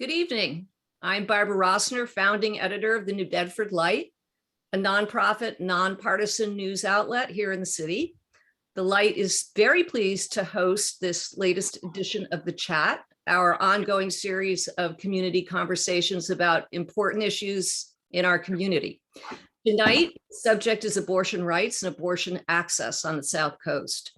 Good evening. I'm Barbara Rossner, founding editor of the New Bedford Light, a nonprofit, nonpartisan news outlet here in the city. The Light is very pleased to host this latest edition of The Chat, our ongoing series of community conversations about important issues in our community. Tonight, the subject is abortion rights and abortion access on the South Coast.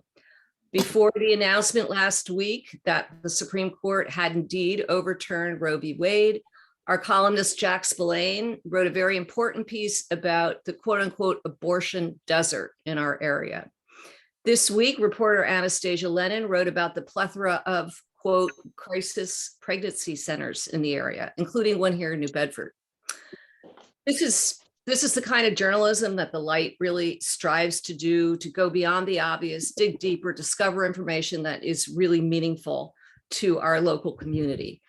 Before the announcement last week that the Supreme Court had indeed overturned Roe v. Wade, our columnist Jack Spillane wrote a very important piece about the quote unquote abortion desert in our area. This week, reporter Anastasia Lennon wrote about the plethora of quote crisis pregnancy centers in the area, including one here in New Bedford. This is the kind of journalism that the Light really strives to do, to go beyond the obvious, dig deeper, discover information that is really meaningful to our local community.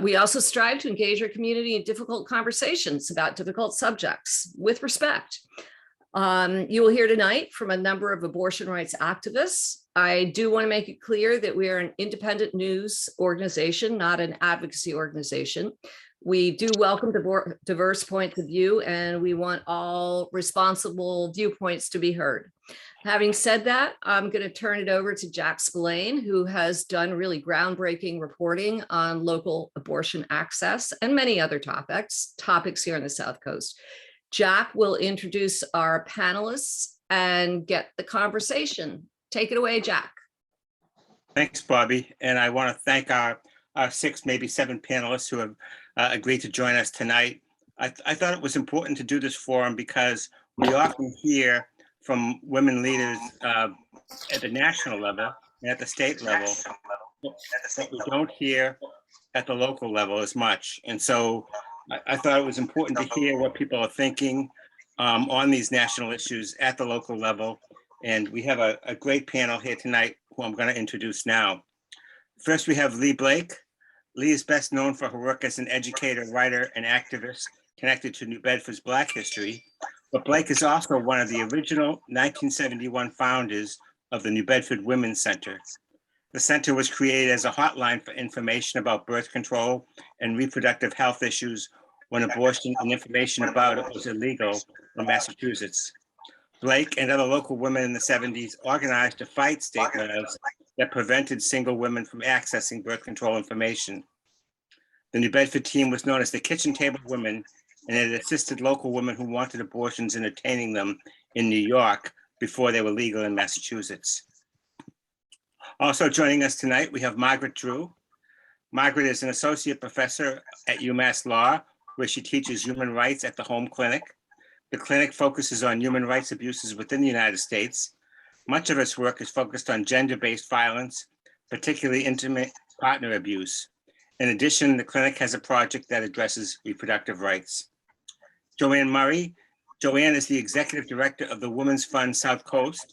We also strive to engage our community in difficult conversations about difficult subjects with respect. You will hear tonight from a number of abortion rights activists. I do want to make it clear that we are an independent news organization, not an advocacy organization. We do welcome diverse points of view, and we want all responsible viewpoints to be heard. Having said that, I'm going to turn it over to Jack Spillane, who has done really groundbreaking reporting on local abortion access and many other topics here on the South Coast. Jack will introduce our panelists and get the conversation. Take it away, Jack. Thanks, Bobby. And I want to thank our 6, maybe 7 panelists who have agreed to join us tonight. I thought it was important to do this forum because we often hear from women leaders at the national level and at the state level, but we don't hear at the local level as much. And so I thought it was important to hear what people are thinking on these national issues at the local level. And we have a great panel here tonight who I'm going to introduce now. First, we have Lee Blake. Lee is best known for her work as an educator, writer, and activist connected to New Bedford's Black history, but Blake is also one of the original 1971 founders of the New Bedford Women's Center. The center was created as a hotline for information about birth control and reproductive health issues when abortion and information about it was illegal in Massachusetts. Blake and other local women in the 70s organized to fight state laws that prevented single women from accessing birth control information. The New Bedford team was known as the Kitchen Table Women, and it assisted local women who wanted abortions in obtaining them in New York before they were legal in Massachusetts. Also joining us tonight, we have Margaret Drew. Margaret is an associate professor at UMass Law, where she teaches human rights at the Home Clinic. The clinic focuses on human rights abuses within the United States. Much of its work is focused on gender-based violence, particularly intimate partner abuse. In addition, the clinic has a project that addresses reproductive rights. Joanne Murray. Joanne is the executive director of the Women's Fund South Coast.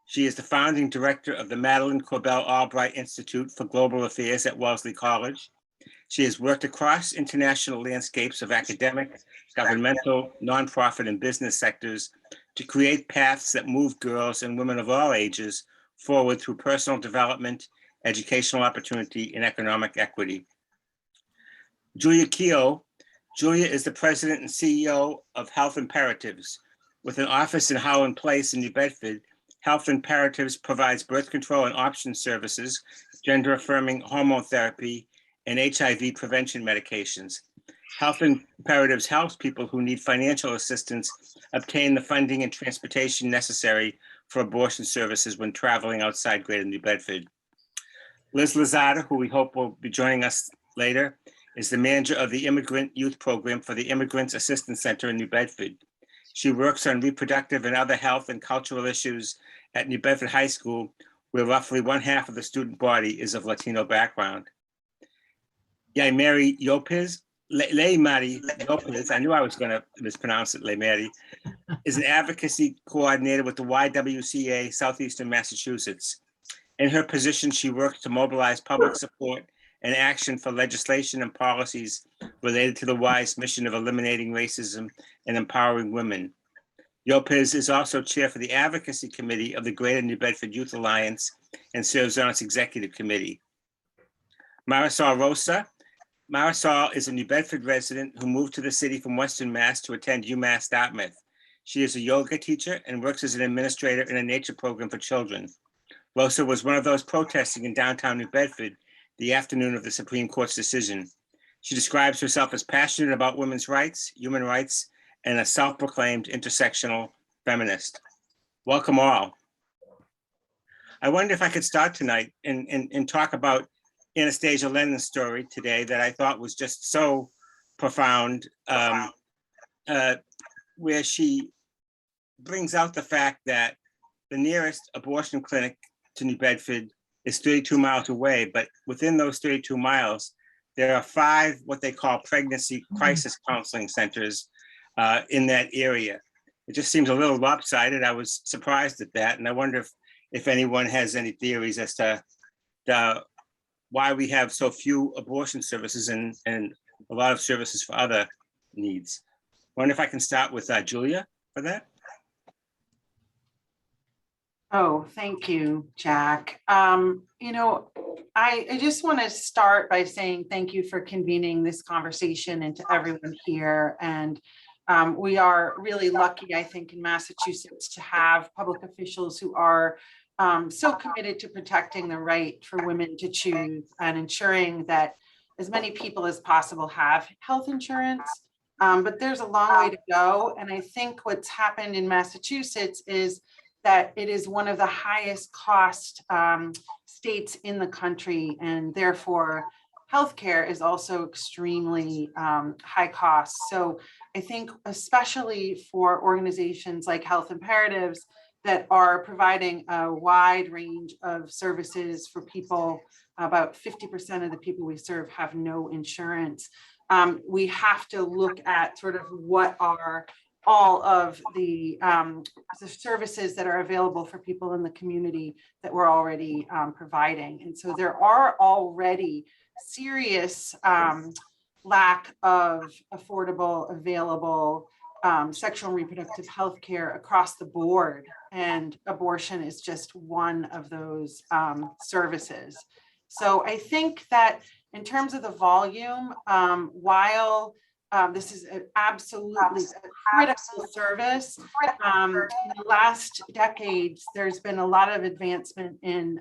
She is the founding director of the Madeleine Corbell Albright Institute for Global Affairs at Wellesley College. She has worked across international landscapes of academic, governmental, nonprofit, and business sectors to create paths that move girls and women of all ages forward through personal development, educational opportunity, and economic equity. Julia Keogh. Julia is the president and CEO of Health Imperatives. With an office in Howland Place in New Bedford, Health Imperatives provides birth control and option services, gender-affirming hormone therapy, and HIV prevention medications. Health Imperatives helps people who need financial assistance obtain the funding and transportation necessary for abortion services when traveling outside Greater New Bedford. Liz Lozada, who we hope will be joining us later, is the manager of the Immigrant Youth Program for the Immigrants Assistance Center in New Bedford. She works on reproductive and other health and cultural issues at New Bedford High School, where roughly 1/2 of the student body is of Latino background. Mary Lopez, Mary Lopez, I knew I was going to mispronounce it, Mary, is an advocacy coordinator with the YWCA Southeastern Massachusetts. In her position, she works to mobilize public support and action for legislation and policies related to the Y's mission of eliminating racism and empowering women. Lopez is also chair for the advocacy committee of the Greater New Bedford Youth Alliance and serves on its executive committee. Marisol Rosa Marisol is a New Bedford resident who moved to the city from Western Mass to attend UMass Dartmouth. She is a yoga teacher and works as an administrator in a nature program for children. Rosa was one of those protesting in downtown New Bedford the afternoon of the Supreme Court's decision. She describes herself as passionate about women's rights, human rights, and a self-proclaimed intersectional feminist. Welcome all. I wonder if I could start tonight and talk about Anastasia Lennon's story today that I thought was just so profound, where she brings out the fact that the nearest abortion clinic to New Bedford is 32 miles away, but within those 32 miles, there are 5 what they call pregnancy crisis counseling centers in that area. It just seems a little lopsided. I was surprised at that, and I wonder if anyone has any theories as to why we have so few abortion services and a lot of services for other needs. I wonder if I can start with Julia for that. Oh, thank you, Jack. I just want to start by saying thank you for convening this conversation and to everyone here. And we are really lucky, I think, in Massachusetts to have public officials who are so committed to protecting the right for women to choose and ensuring that as many people as possible have health insurance. But there's a long way to go. And I think what's happened in Massachusetts is that it is one of the highest cost states in the country, and therefore healthcare is also extremely high cost. So I think especially for organizations like Health Imperatives that are providing a wide range of services for people, about 50% of the people we serve have no insurance. We have to look at sort of what are all of the services that are available for people in the community that we're already providing. And so there are already serious lack of affordable, available sexual and reproductive health care across the board. And abortion is just one of those services. So I think that in terms of the volume, while this is an absolutely critical service. In the last decades, there's been a lot of advancement in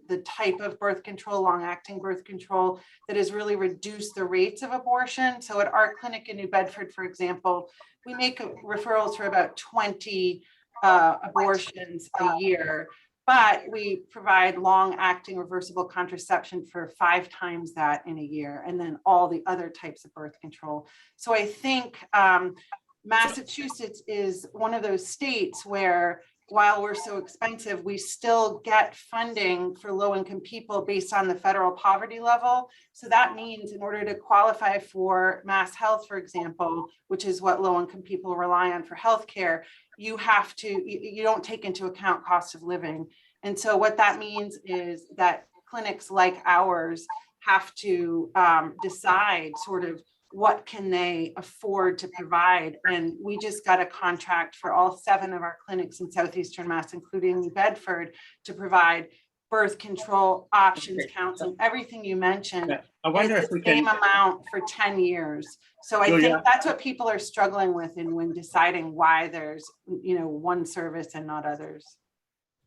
the type of birth control, long-acting birth control, that has really reduced the rates of abortion. So at our clinic in New Bedford, for example, we make referrals for about 20 abortions a year. But we provide long-acting reversible contraception for 5 times that in a year, and then all the other types of birth control. So I think Massachusetts is one of those states where, while we're so expensive, we still get funding for low-income people based on the federal poverty level. So that means in order to qualify for Mass Health, for example, which is what low-income people rely on for healthcare, you don't take into account cost of living. And so what that means is that clinics like ours have to decide sort of what can they afford to provide. And we just got a contract for all 7 of our clinics in Southeastern Mass, including New Bedford, to provide birth control, options, counseling, everything you mentioned. I wonder if we can. Same amount for 10 years. So I think that's what people are struggling with when deciding why there's, one service and not others.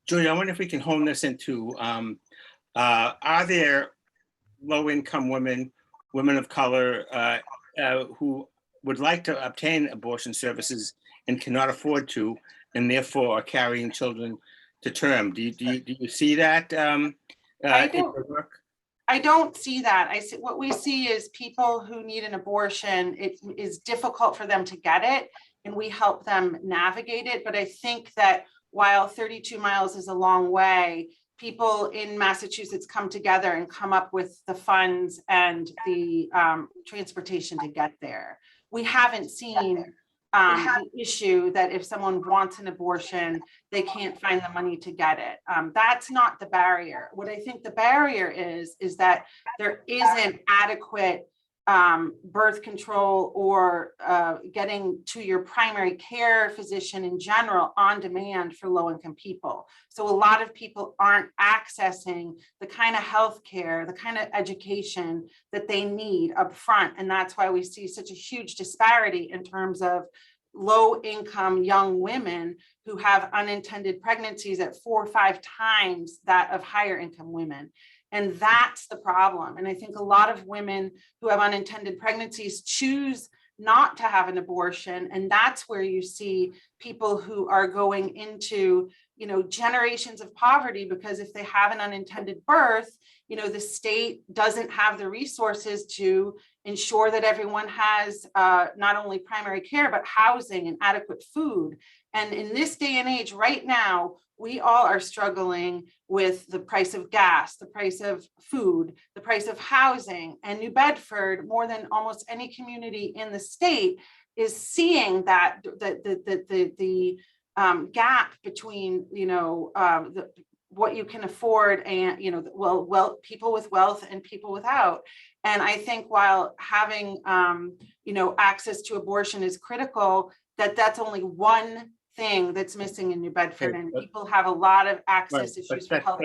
Julia, I wonder if we can hone this into, are there low-income women of color who would like to obtain abortion services and cannot afford to, and therefore are carrying children to term? Do you see that? I don't see that. What we see is people who need an abortion. It is difficult for them to get it, and we help them navigate it. But I think that while 32 miles is a long way, people in Massachusetts come together and come up with the funds and the transportation to get there. We haven't seen the issue that if someone wants an abortion, they can't find the money to get it. That's not the barrier. What I think the barrier is that there isn't adequate birth control or getting to your primary care physician in general on demand for low-income people. So a lot of people aren't accessing the kind of healthcare, the kind of education that they need up front. And that's why we see such a huge disparity in terms of low-income young women who have unintended pregnancies at 4 or 5 times that of higher income women. And that's the problem. And I think a lot of women who have unintended pregnancies choose not to have an abortion. And that's where you see people who are going into, generations of poverty, because if they have an unintended birth, the state doesn't have the resources to ensure that everyone has not only primary care, but housing and adequate food. And in this day and age right now, we all are struggling with the price of gas, the price of food, the price of housing. And New Bedford, more than almost any community in the state, is seeing that the gap between what you can afford and people with wealth and people without. And I think while having access to abortion is critical, that's only one thing that's missing in New Bedford, and people have a lot of access issues for health.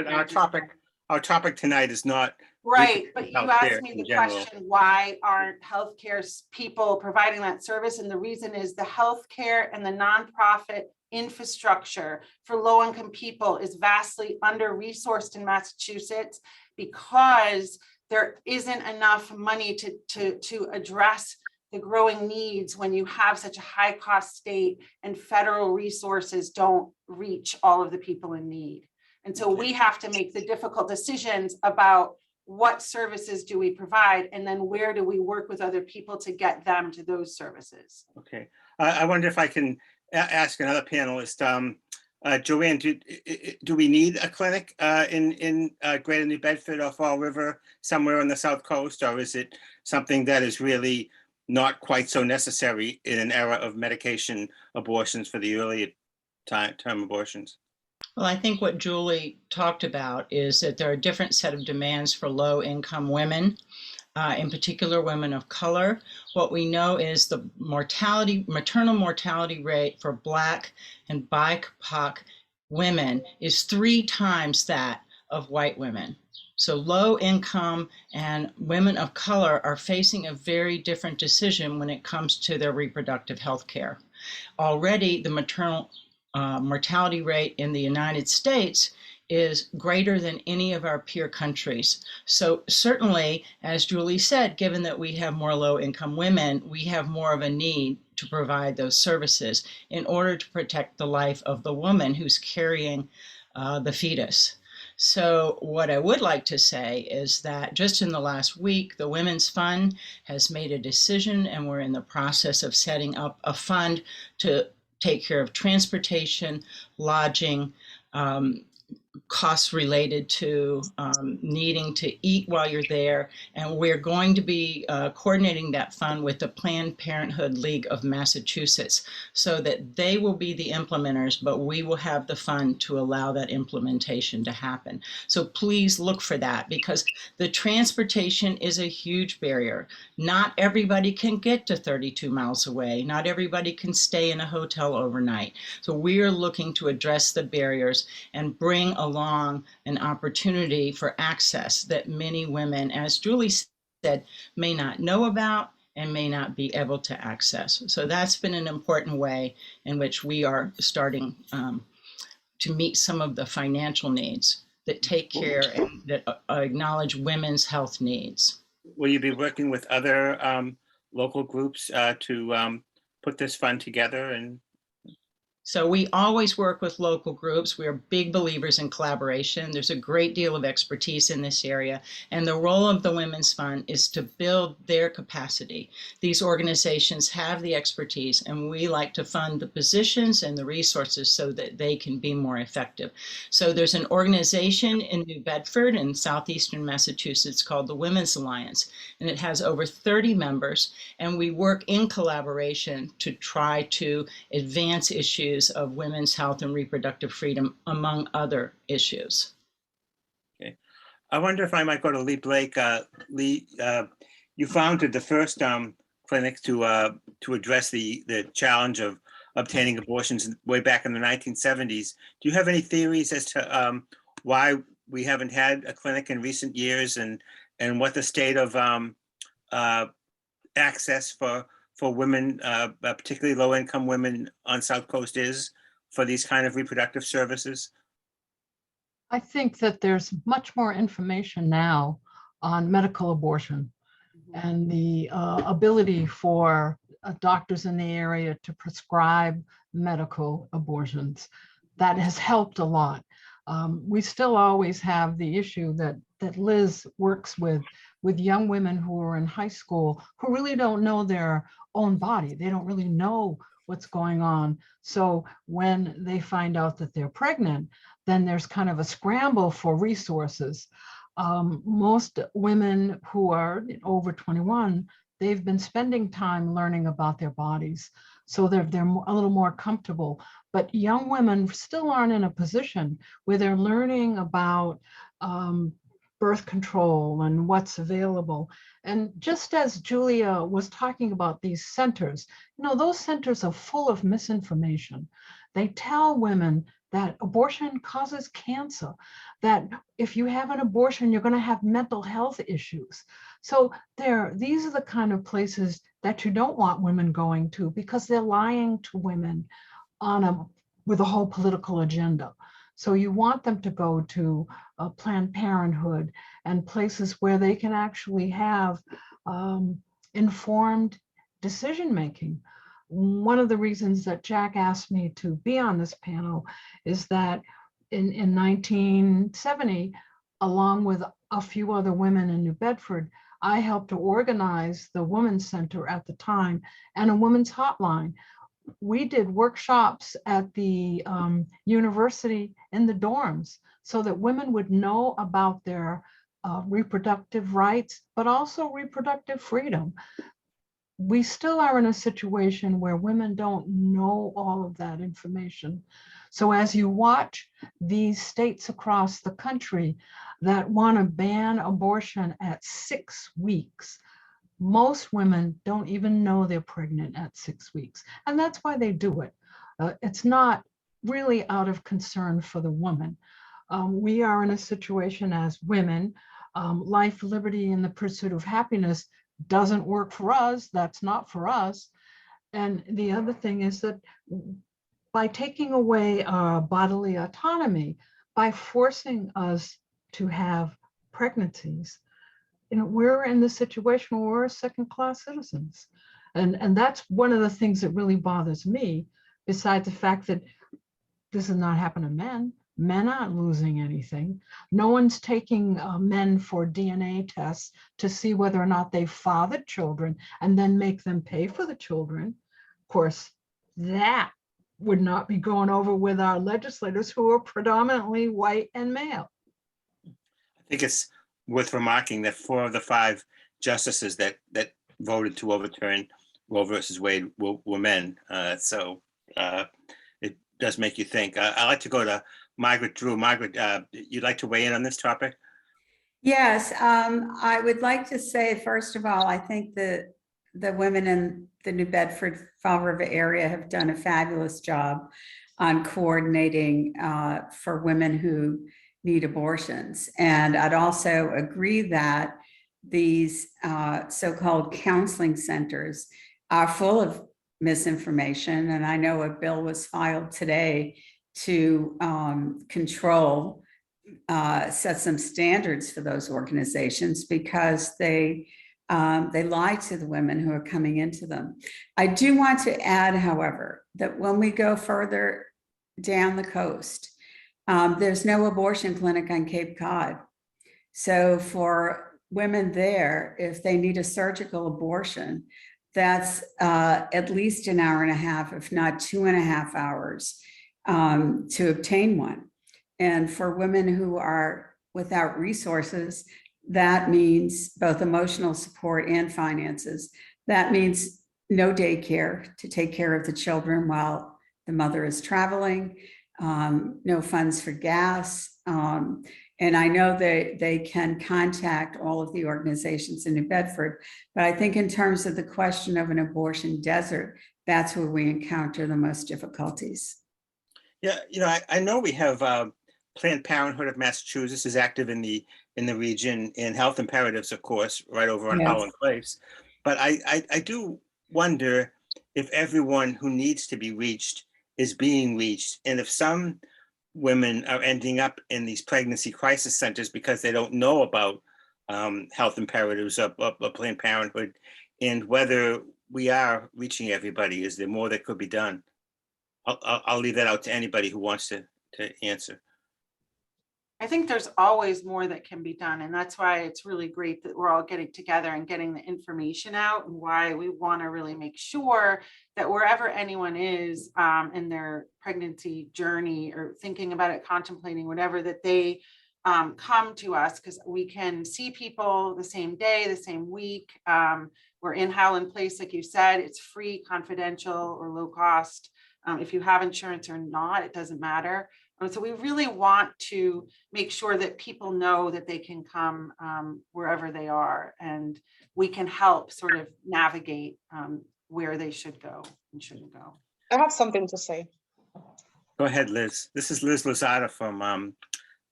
Our topic tonight is not right, but you asked me the question, why aren't healthcare people providing that service? And the reason is the healthcare and the nonprofit infrastructure for low-income people is vastly under-resourced in Massachusetts, because there isn't enough money to address the growing needs when you have such a high cost state and federal resources don't reach all of the people in need. And so we have to make the difficult decisions about what services do we provide, and then where do we work with other people to get them to those services. Okay. I wonder if I can ask another panelist. Joanne, do we need a clinic in Greater New Bedford or Fall River, somewhere on the South Coast, or is it something that is really not quite so necessary in an era of medication abortions for the early term abortions? Well, I think what Julie talked about is that there are a different set of demands for low-income women, in particular women of color. What we know is the maternal mortality rate for Black and BIPOC women is 3 times that of white women. So low income and women of color are facing a very different decision when it comes to their reproductive health care. Already the maternal mortality rate in the United States is greater than any of our peer countries. So certainly, as Julie said, given that we have more low-income women, we have more of a need to provide those services in order to protect the life of the woman who's carrying the fetus. So what I would like to say is that just in the last week, the Women's Fund has made a decision, and we're in the process of setting up a fund to take care of transportation, lodging, costs related to needing to eat while you're there. And we're going to be coordinating that fund with the Planned Parenthood League of Massachusetts so that they will be the implementers, but we will have the fund to allow that implementation to happen. So please look for that, because the transportation is a huge barrier. Not everybody can get to 32 miles away. Not everybody can stay in a hotel overnight. So we are looking to address the barriers and bring along an opportunity for access that many women, as Julie said, may not know about and may not be able to access. So that's been an important way in which we are starting to meet some of the financial needs that take care and that acknowledge women's health needs. Will you be working with other local groups to put this fund together? And so we always work with local groups. We are big believers in collaboration. There's a great deal of expertise in this area. And the role of the Women's Fund is to build their capacity. These organizations have the expertise, and we like to fund the positions and the resources so that they can be more effective. So there's an organization in New Bedford in Southeastern Massachusetts called the Women's Alliance, and it has over 30 members. And we work in collaboration to try to advance issues of women's health and reproductive freedom, among other issues. Okay. I wonder if I might go to Lee Blake. Lee, you founded the first clinic to address the challenge of obtaining abortions way back in the 1970s. Do you have any theories as to why we haven't had a clinic in recent years, and what the state of access for women, particularly low-income women on South Coast, is for these kind of reproductive services? I think that there's much more information now on medical abortion and the ability for doctors in the area to prescribe medical abortions. That has helped a lot. We still always have the issue that Liz works with young women who are in high school who really don't know their own body. They don't really know what's going on. So when they find out that they're pregnant, then there's kind of a scramble for resources. Most women who are over 21, they've been spending time learning about their bodies. So they're a little more comfortable. But young women still aren't in a position where they're learning about birth control and what's available. And just as Julia was talking about these centers, those centers are full of misinformation. They tell women that abortion causes cancer, that if you have an abortion, you're going to have mental health issues. So these are the kind of places that you don't want women going to, because they're lying to women with a whole political agenda. So you want them to go to Planned Parenthood and places where they can actually have informed decision-making. One of the reasons that Jack asked me to be on this panel is that in 1970, along with a few other women in New Bedford, I helped to organize the Women's Center at the time and a women's hotline. We did workshops at the university in the dorms so that women would know about their reproductive rights, but also reproductive freedom. We still are in a situation where women don't know all of that information. So as you watch these states across the country that want to ban abortion at 6 weeks, most women don't even know they're pregnant at 6 weeks. And that's why they do it. It's not really out of concern for the woman. We are in a situation as women, life, liberty, and the pursuit of happiness doesn't work for us. That's not for us. And the other thing is that by taking away our bodily autonomy, by forcing us to have pregnancies, we're in the situation where we're second-class citizens. And that's one of the things that really bothers me, besides the fact that this does not happen to men. Men aren't losing anything. No one's taking men for DNA tests to see whether or not they fathered children and then make them pay for the children. Of course, that would not be going over with our legislators, who are predominantly white and male. I think it's worth remarking that 4 of the 5 justices that voted to overturn Roe versus Wade were men. So it does make you think. I'd like to go to Margaret Drew. Margaret, you'd like to weigh in on this topic? Yes, I would like to say, first of all, I think that the women in the New Bedford, Fall River area have done a fabulous job on coordinating for women who need abortions. And I'd also agree that these so-called counseling centers are full of misinformation. And I know a bill was filed today to control, set some standards for those organizations, because they lie to the women who are coming into them. I do want to add, however, that when we go further down the coast, there's no abortion clinic on Cape Cod. So for women there, if they need a surgical abortion, that's at least an hour and a half, if not 2.5 hours, to obtain one. And for women who are without resources, that means both emotional support and finances. That means no daycare to take care of the children while the mother is traveling, no funds for gas. And I know they can contact all of the organizations in New Bedford, but I think in terms of the question of an abortion desert, that's where we encounter the most difficulties. Yeah, I know we have Planned Parenthood of Massachusetts is active in the region, and Health Imperatives, of course, right over on Yes. Holland Place. But I do wonder if everyone who needs to be reached is being reached, and if some women are ending up in these pregnancy crisis centers because they don't know about Health Imperatives of Planned Parenthood, and whether we are reaching everybody. Is there more that could be done? I'll leave that out to anybody who wants to answer. I think there's always more that can be done. And that's why it's really great that we're all getting together and getting the information out, and why we want to really make sure that wherever anyone is in their pregnancy journey, or thinking about it, contemplating whatever, that they come to us, because we can see people the same day, the same week. We're in Howland Place, like you said, it's free, confidential, or low cost. If you have insurance or not, it doesn't matter. So we really want to make sure that people know that they can come wherever they are, and we can help sort of navigate where they should go and shouldn't go. I have something to say. Go ahead, Liz. This is Liz Lozada from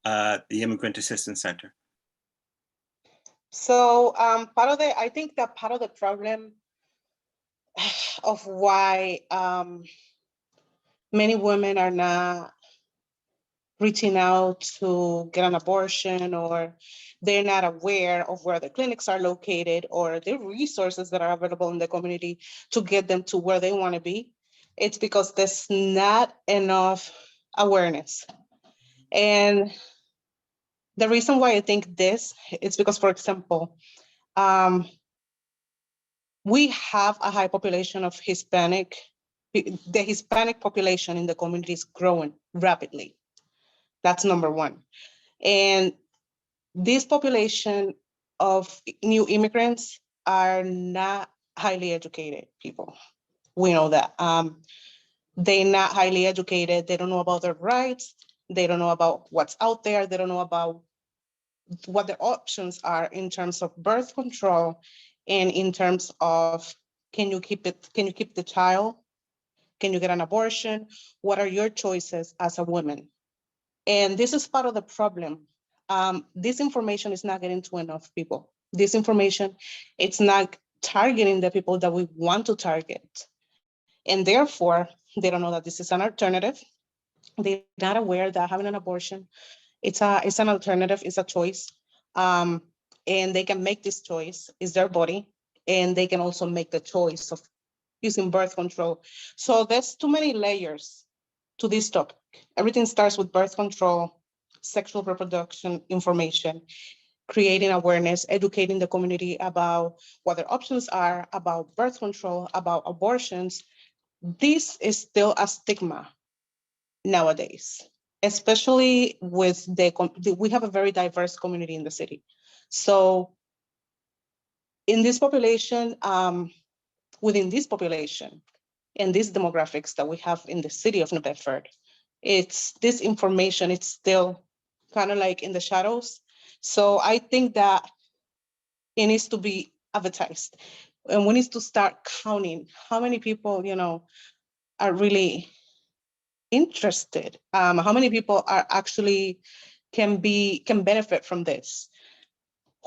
the Immigrant Assistance Center. So I think that part of the problem of why many women are not reaching out to get an abortion, or they're not aware of where the clinics are located or the resources that are available in the community to get them to where they want to be, it's because there's not enough awareness. And the reason why I think this is because, for example, we have a high population of Hispanic. The Hispanic population in the community is growing rapidly. That's number one. And this population of new immigrants are not highly educated people. We know that. They're not highly educated. They don't know about their rights. They don't know about what's out there. They don't know about what their options are in terms of birth control, and in terms of, can you keep the child? Can you get an abortion? What are your choices as a woman? And this is part of the problem. This information is not getting to enough people. This information, it's not targeting the people that we want to target. And therefore, they don't know that this is an alternative. They're not aware that having an abortion, it's an alternative, it's a choice. And they can make this choice, it's their body. And they can also make the choice of using birth control. So there's too many layers to this topic. Everything starts with birth control, sexual reproduction information, creating awareness, educating the community about what their options are, about birth control, about abortions. This is still a stigma nowadays, especially with we have a very diverse community in the city. So in this population, within this population, and these demographics that we have in the city of New Bedford, this information, it's still kind of like in the shadows. So I think that it needs to be advertised, and we need to start counting how many people, are really interested. How many people are actually can benefit from this?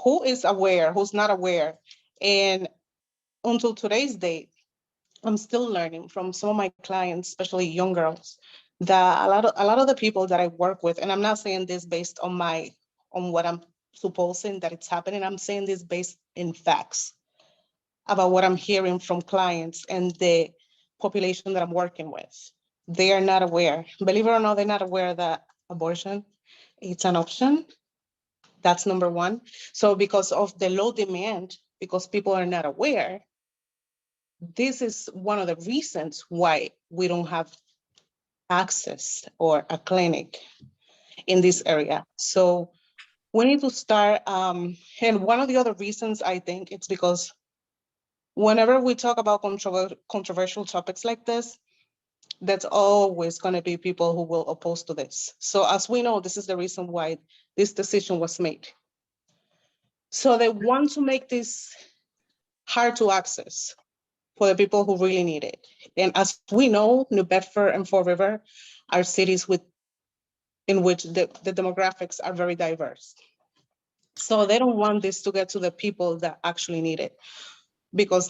Who is aware? Who's not aware? And until today's date, I'm still learning from some of my clients, especially young girls, that a lot of the people that I work with, and I'm not saying this based on what I'm supposing that it's happening. I'm saying this based in facts about what I'm hearing from clients and the population that I'm working with. They are not aware. Believe it or not, they're not aware that abortion, it's an option. That's number one. So because of the low demand, because people are not aware, this is one of the reasons why we don't have access or a clinic in this area. So we need to start, and one of the other reasons I think it's because whenever we talk about controversial topics like this, That's always going to be people who will oppose to this. So as we know, this is the reason why this decision was made. So they want to make this hard to access for the people who really need it. And as we know, New Bedford and Fall River are cities in which the demographics are very diverse. So they don't want this to get to the people that actually need it, because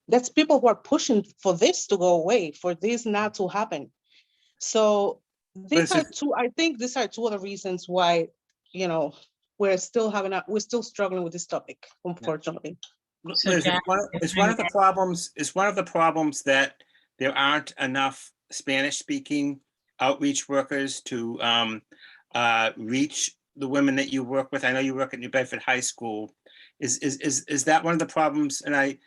that's people who are pushing for this to go away, for this not to happen. So I think these are two of the reasons why, we're still struggling with this topic, unfortunately. So Liz, Jack, is one of the problems that there aren't enough Spanish-speaking outreach workers to reach the women that you work with? I know you work at New Bedford High School. Is that one of the problems? And I'd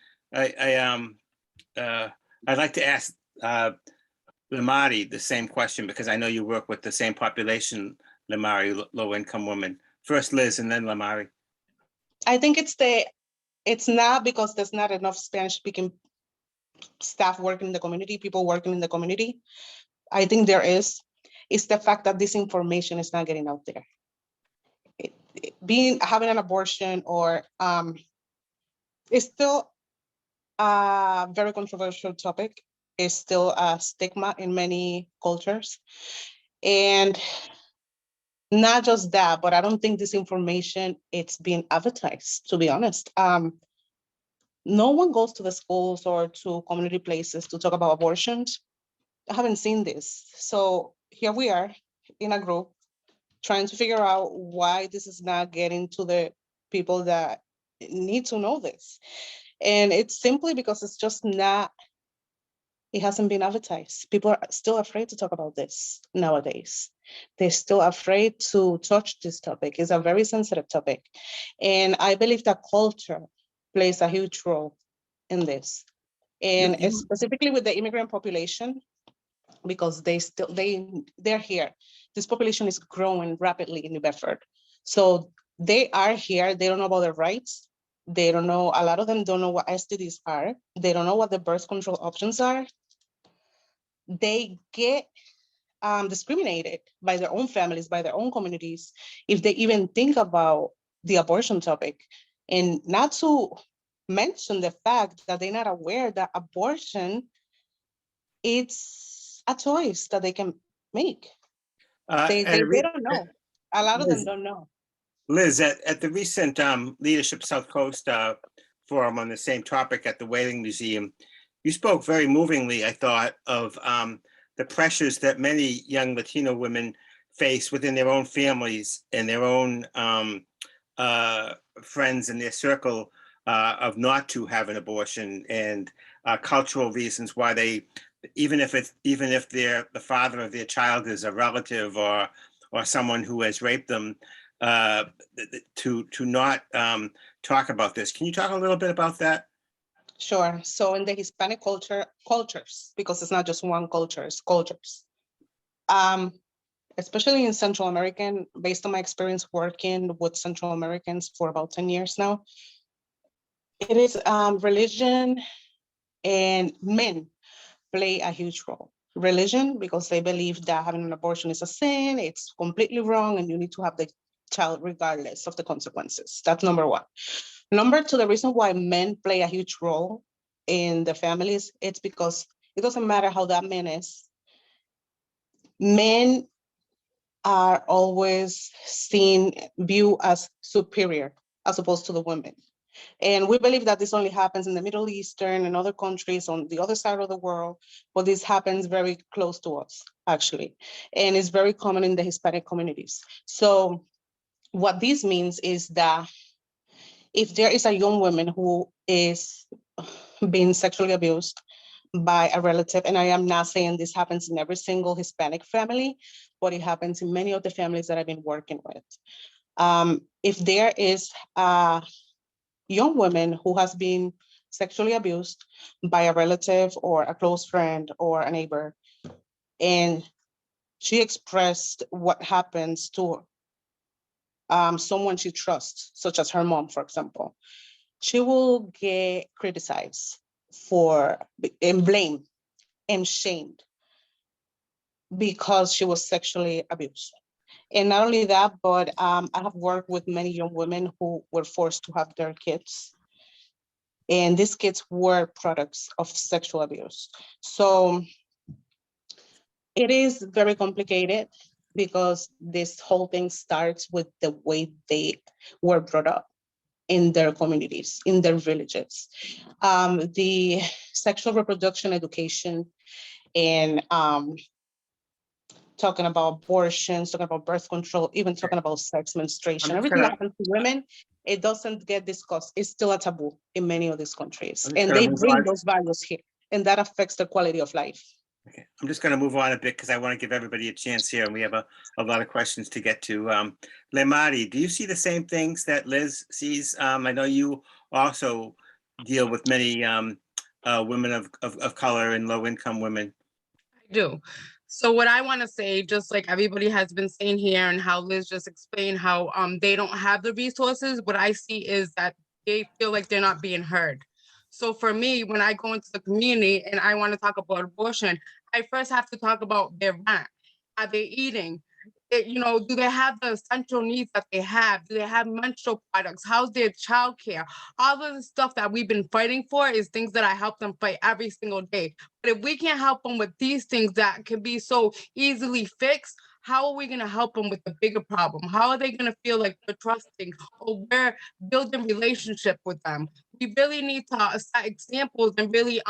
like to ask Lamari the same question, because I know you work with the same population, Lamari, low-income women. First Liz and then Lamari. I think it's not because there's not enough Spanish-speaking staff working in the community, people working in the community. I think there is. It's the fact that this information is not getting out there. Having an abortion or is still a very controversial topic. It's still a stigma in many cultures. And not just that, but I don't think this information, it's being advertised, to be honest. No one goes to the schools or to community places to talk about abortions. I haven't seen this. So here we are in a group trying to figure out why this is not getting to the people that need to know this. And it's simply because it's just not, it hasn't been advertised. People are still afraid to talk about this nowadays. They're still afraid to touch this topic. It's a very sensitive topic. And I believe that culture plays a huge role in this. And specifically with the immigrant population, because they're here. This population is growing rapidly in New Bedford. So they are here, they don't know about their rights. They don't know, a lot of them don't know what STDs are. They don't know what the birth control options are. They get discriminated by their own families, by their own communities, if they even think about the abortion topic. And not to mention the fact that they're not aware that abortion, it's a choice that they can make. They don't know. A lot of them don't know. Liz, at the recent Leadership South Coast forum on the same topic at the Whaling Museum, you spoke very movingly, I thought, of the pressures that many young Latino women face within their own families and their own friends in their circle of not to have an abortion, and cultural reasons why they, even if the father of their child is a relative or someone who has raped them, to not talk about this. Can you talk a little bit about that? Sure. So in the Hispanic cultures, because it's not just one culture, it's cultures. Especially in Central American, based on my experience working with Central Americans for about 10 years now, it is religion and men play a huge role. Religion, because they believe that having an abortion is a sin, it's completely wrong, and you need to have the child regardless of the consequences. That's number one. Number two, the reason why men play a huge role in the families, it's because it doesn't matter how that man is. Men are always viewed as superior as opposed to the women. And we believe that this only happens in the Middle Eastern and other countries on the other side of the world, but this happens very close to us, actually. And it's very common in the Hispanic communities. So what this means is that if there is a young woman who is being sexually abused by a relative, and I am not saying this happens in every single Hispanic family, but it happens in many of the families that I've been working with. If there is a young woman who has been sexually abused by a relative or a close friend or a neighbor, and she expressed what happens to someone she trusts, such as her mom, for example, she will get criticized and blamed and shamed because she was sexually abused. And not only that, but I have worked with many young women who were forced to have their kids. And these kids were products of sexual abuse. So it is very complicated because this whole thing starts with the way they were brought up in their communities, in their villages. The sexual reproduction education and talking about abortions, talking about birth control, even talking about sex, menstruation, everything that happens to women, it doesn't get discussed. It's still a taboo in many of these countries. And they bring those values here, and that affects the quality of life. Okay, I'm just going to move on a bit because I want to give everybody a chance here, and we have a lot of questions to get to. Lemari, do you see the same things that Liz sees? I know you also deal with many women of color and low-income women. I do. So what I want to say, just like everybody has been saying here and how Liz just explained how they don't have the resources, what I see is that they feel like they're not being heard. So for me, when I go into the community and I want to talk about abortion, I first have to talk about their rent. Are they eating? Do they have the essential needs that they have? Do they have menstrual products? How's their childcare? All of the stuff that we've been fighting for is things that I help them fight every single day. But if we can't help them with these things that can be so easily fixed, how are we going to help them with the bigger problem? How are they going to feel like they're trusting or we're building relationship with them? We really need to set examples and really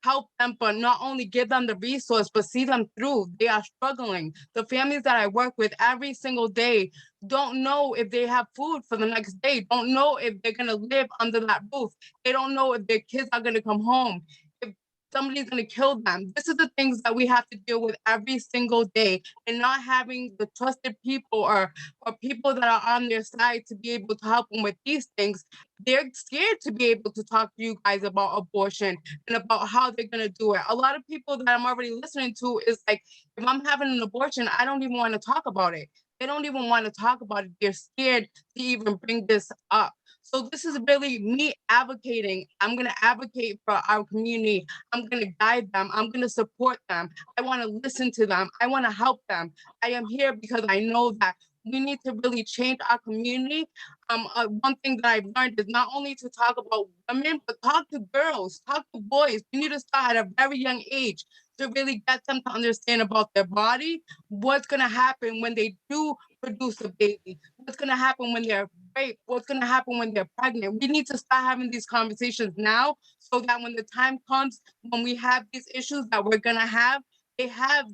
help them, but not only give them the resource, but see them through. They are struggling. The families that I work with every single day don't know if they have food for the next day, don't know if they're going to live under that roof. They don't know if their kids are going to come home, if somebody's going to kill them. This is the things that we have to deal with every single day, and not having the trusted people or people that are on their side to be able to help them with these things. They're scared to be able to talk to you guys about abortion and about how they're going to do it. A lot of people that I'm already listening to is like, if I'm having an abortion, I don't even want to talk about it. They don't even want to talk about it. They're scared to even bring this up. So this is really me advocating. I'm going to advocate for our community. I'm going to guide them. I'm going to support them. I want to listen to them. I want to help them. I am here because I know that we need to really change our community. One thing that I've learned is not only to talk about women, but talk to girls, talk to boys. We need to start at a very young age to really get them to understand about their body, what's going to happen when they do produce a baby, what's going to happen when they're raped, what's going to happen when they're pregnant. We need to start having these conversations now so that when the time comes, when we have these issues that we're going to have,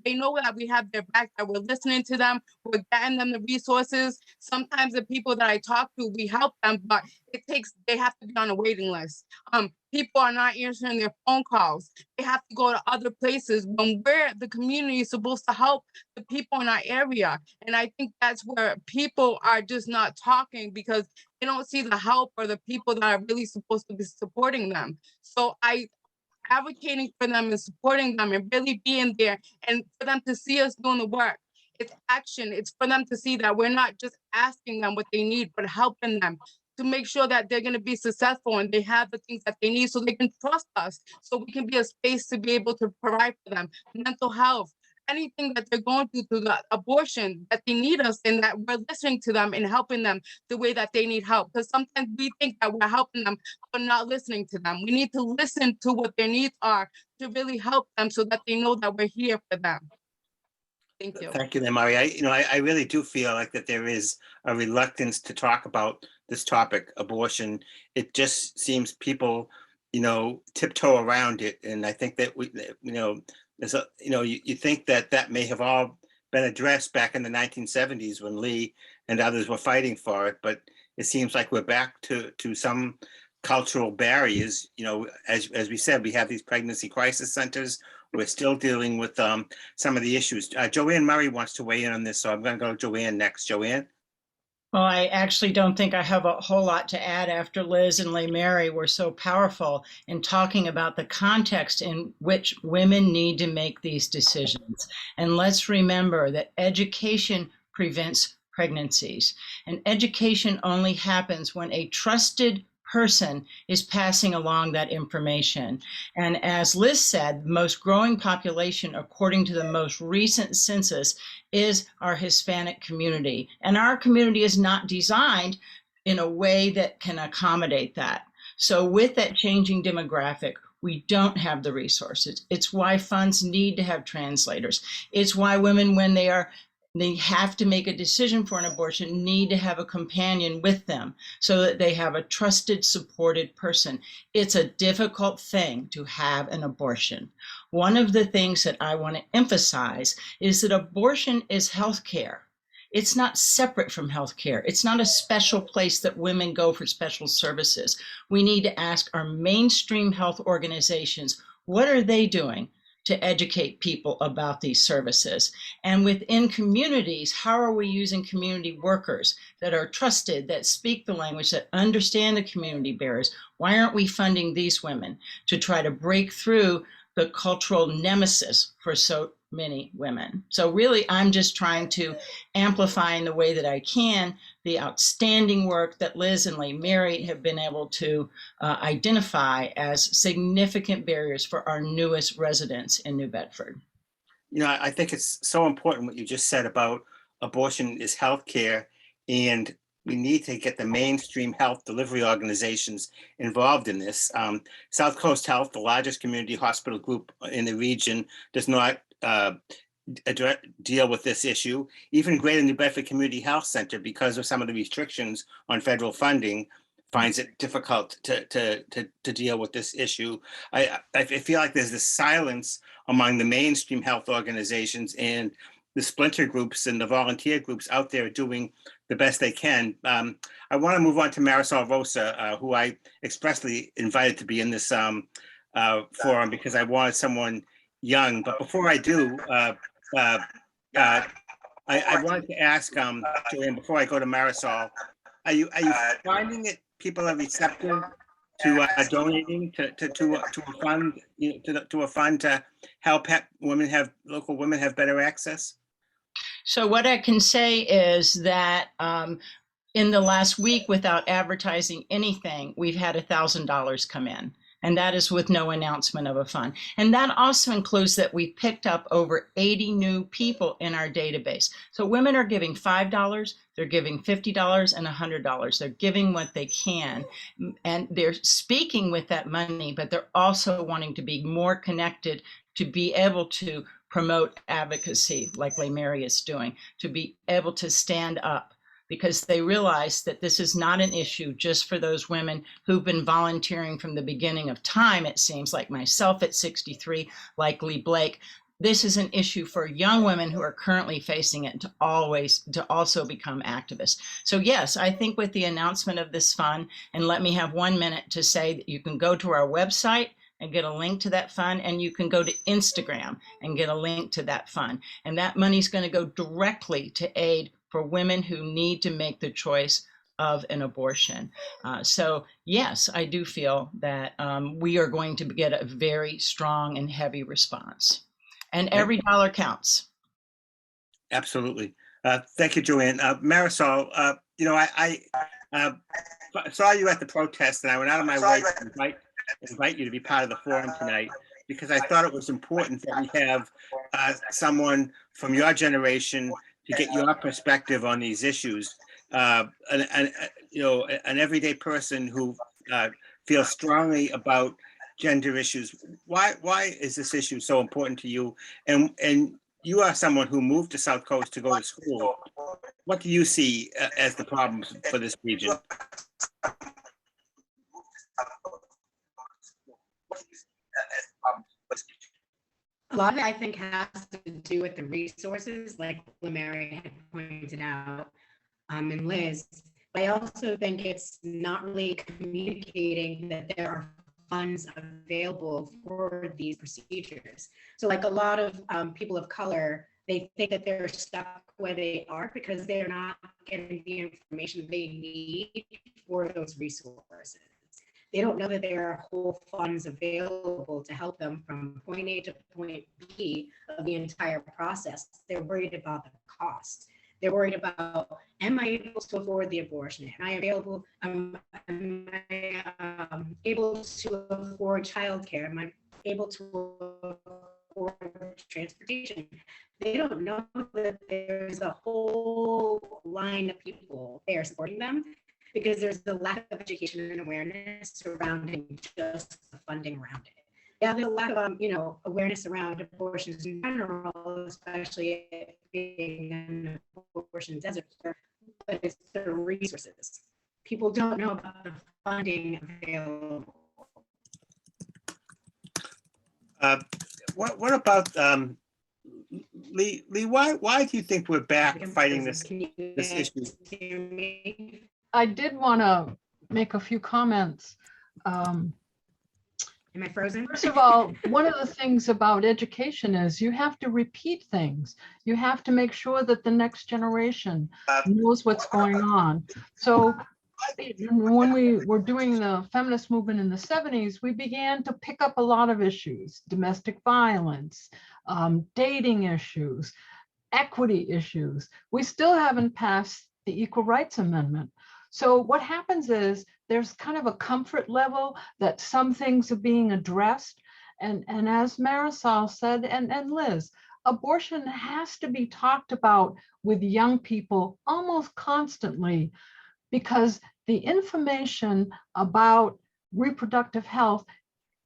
they know that we have their back, that we're listening to them, we're getting them the resources. Sometimes the people that I talk to, we help them, but they have to be on a waiting list. People are not answering their phone calls. They have to go to other places when the community is supposed to help the people in our area. And I think that's where people are just not talking because they don't see the help or the people that are really supposed to be supporting them. So advocating for them and supporting them and really being there and for them to see us doing the work. It's action. It's for them to see that we're not just asking them what they need, but helping them to make sure that they're going to be successful and they have the things that they need so they can trust us, so we can be a space to be able to provide for them. Mental health, anything that they're going through the abortion, that they need us and that we're listening to them and helping them the way that they need help. Because sometimes we think that we're helping them, but not listening to them. We need to listen to what their needs are to really help them so that they know that we're here for them. Thank you. Thank you, Lemari. I really do feel like that there is a reluctance to talk about this topic, abortion. It just seems people, tiptoe around it. And I think that you think that may have all been addressed back in the 1970s when Lee and others were fighting for it. But it seems like we're back to some cultural barriers. As we said, we have these pregnancy crisis centers. We're still dealing with some of the issues. Joanne Murray wants to weigh in on this, so I'm going to go to Joanne next. Joanne? Well, I actually don't think I have a whole lot to add after Liz and Lemari were so powerful in talking about the context in which women need to make these decisions. And let's remember that education prevents pregnancies. And education only happens when a trusted person is passing along that information. And as Liz said, the most growing population, according to the most recent census, is our Hispanic community. And our community is not designed in a way that can accommodate that. So with that changing demographic, we don't have the resources. It's why funds need to have translators. It's why women, when they have to make a decision for an abortion, need to have a companion with them so that they have a trusted, supported person. It's a difficult thing to have an abortion. One of the things that I want to emphasize is that abortion is healthcare. It's not separate from healthcare. It's not a special place that women go for special services. We need to ask our mainstream health organizations, what are they doing to educate people about these services? And within communities, how are we using community workers that are trusted, that speak the language, that understand the community barriers? Why aren't we funding these women to try to break through the cultural nemesis for so many women? So really, I'm just trying to amplify in the way that I can the outstanding work that Liz and Leigh Mary have been able to identify as significant barriers for our newest residents in New Bedford. You know, I think it's so important what you just said about abortion is healthcare, and we need to get the mainstream health delivery organizations involved in this. South Coast Health, the largest community hospital group in the region, does not deal with this issue. Even Greater New Bedford Community Health Center, because of some of the restrictions on federal funding, finds it difficult to deal with this issue. I feel like there's this silence among the mainstream health organizations, and the splinter groups and the volunteer groups out there doing the best they can. I want to move on to Marisol Rosa, who I expressly invited to be in this forum because I wanted someone young. But before I do, I wanted to ask Joanne, before I go to Marisol, are you finding that people are receptive to donating to a fund, to a fund to help local women have better access? So what I can say is that in the last week, without advertising anything, we've had $1,000 come in. And that is with no announcement of a fund. And that also includes that we picked up over 80 new people in our database. So women are giving $5, they're giving $50 and $100. They're giving what they can. And they're speaking with that money, but they're also wanting to be more connected to be able to promote advocacy like Leigh Mary is doing, to be able to stand up, because they realize that this is not an issue just for those women who've been volunteering from the beginning of time, it seems, like myself at 63, like Lee Blake. This is an issue for young women who are currently facing it to also become activists. So yes, I think with the announcement of this fund, and let me have 1 minute to say that you can go to our website and get a link to that fund, and you can go to Instagram and get a link to that fund. And that money's going to go directly to aid for women who need to make the choice of an abortion. So yes, I do feel that we are going to get a very strong and heavy response. And every dollar counts. Absolutely. Thank you, Joanne. Marisol, I saw you at the protest, and I went out of my way to invite you to be part of the forum tonight, because I thought it was important that we have someone from your generation to get your perspective on these issues. An everyday person who feels strongly about gender issues. Why is this issue so important to you? And you are someone who moved to South Coast to go to school. What do you see as the problems for this region? A lot of it, I think, has to do with the resources, like Mary had pointed out, and Liz. But I also think it's not really communicating that there are funds available for these procedures. So like a lot of people of color, they think that they're stuck where they are because they're not getting the information they need for those resources. They don't know that there are whole funds available to help them from point A to point B of the entire process. They're worried about the cost. They're worried about, am I able to afford the abortion? Am I able to afford childcare? Am I able to afford transportation? They don't know that there's a whole line of people there supporting them, because there's a lack of education and awareness surrounding just the funding around it. Yeah, there's a lack of awareness around abortions in general, especially being an abortion desert, but it's the resources. People don't know about the funding available. What about Lee? Why do you think we're back fighting this issue? I did want to make a few comments. Am I frozen? First of all, one of the things about education is you have to repeat things. You have to make sure that the next generation knows what's going on. So when we were doing the feminist movement in the 70s, we began to pick up a lot of issues: domestic violence, dating issues, equity issues. We still haven't passed the Equal Rights Amendment. So what happens is there's kind of a comfort level that some things are being addressed. And as Marisol said, and Liz, abortion has to be talked about with young people almost constantly, because the information about reproductive health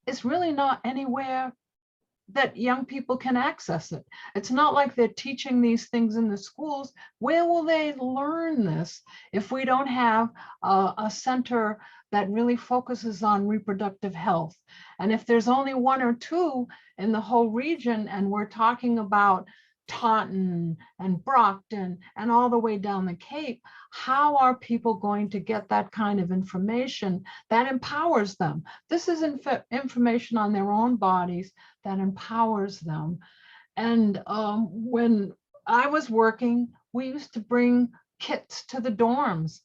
is really not anywhere that young people can access it. It's not like they're teaching these things in the schools. Where will they learn this if we don't have a center that really focuses on reproductive health? And if there's only one or two in the whole region, and we're talking about Taunton and Brockton and all the way down the Cape, how are people going to get that kind of information that empowers them? This is information on their own bodies that empowers them. And when I was working, we used to bring kits to the dorms.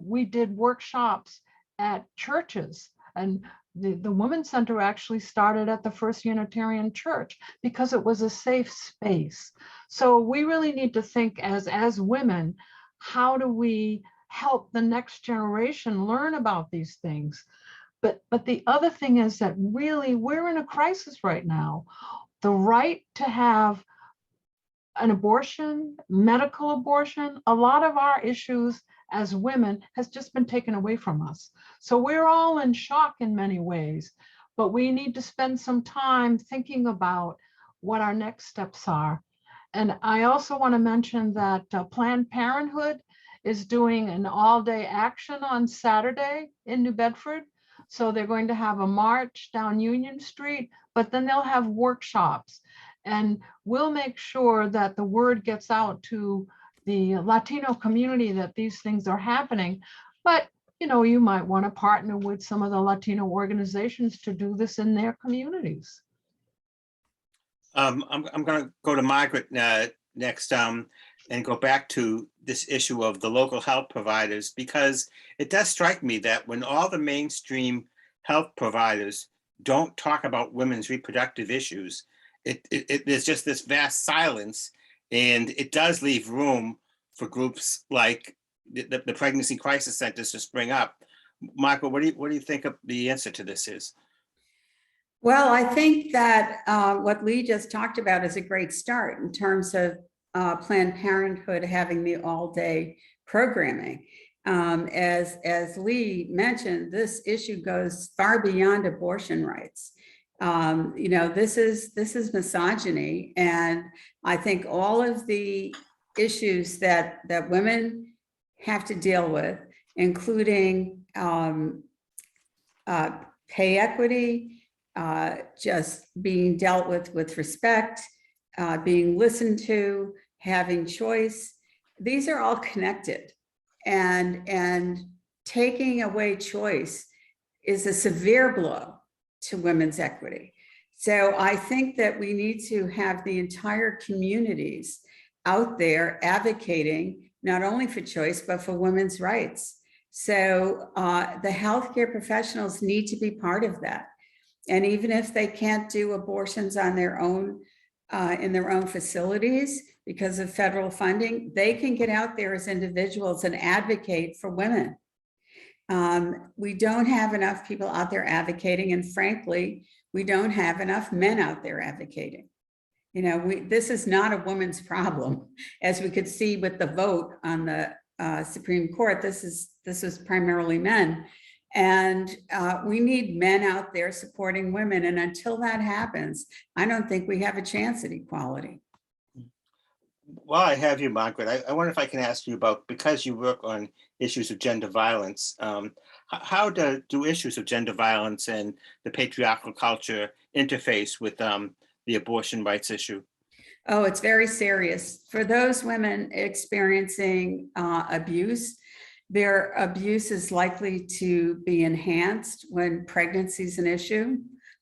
We did workshops at churches, and the Women's Center actually started at the First Unitarian Church because it was a safe space. So we really need to think as women, how do we help the next generation learn about these things? But the other thing is that really we're in a crisis right now. The right to have an abortion, medical abortion, a lot of our issues as women has just been taken away from us. So we're all in shock in many ways, but we need to spend some time thinking about what our next steps are. And I also want to mention that Planned Parenthood is doing an all-day action on Saturday in New Bedford. So they're going to have a march down Union Street, but then they'll have workshops. And we'll make sure that the word gets out to the Latino community that these things are happening. But you might want to partner with some of the Latino organizations to do this in their communities. I'm going to go to Margaret next and go back to this issue of the local health providers, because it does strike me that when all the mainstream health providers don't talk about women's reproductive issues, there's just this vast silence, and it does leave room for groups like the pregnancy crisis centers to spring up. Michael, what do you think of the answer to this is? Well, I think that what Lee just talked about is a great start in terms of Planned Parenthood having the all-day programming. As Lee mentioned, this issue goes far beyond abortion rights. This is misogyny, and I think all of the issues that women have to deal with, including pay equity, just being dealt with respect, being listened to, having choice, these are all connected, and taking away choice is a severe blow to women's equity. So I think that we need to have the entire communities out there advocating not only for choice, but for women's rights. So the healthcare professionals need to be part of that. And even if they can't do abortions on their own, in their own facilities, because of federal funding, they can get out there as individuals and advocate for women. We don't have enough people out there advocating, and frankly, we don't have enough men out there advocating. You know, this is not a woman's problem, as we could see with the vote on the Supreme Court. This is primarily men, and we need men out there supporting women. And until that happens, I don't think we have a chance at equality. While I have you, Margaret, I wonder if I can ask you about, because you work on issues of gender violence, how do issues of gender violence and the patriarchal culture interface with the abortion rights issue? Oh, it's very serious. For those women experiencing abuse, their abuse is likely to be enhanced when pregnancy is an issue.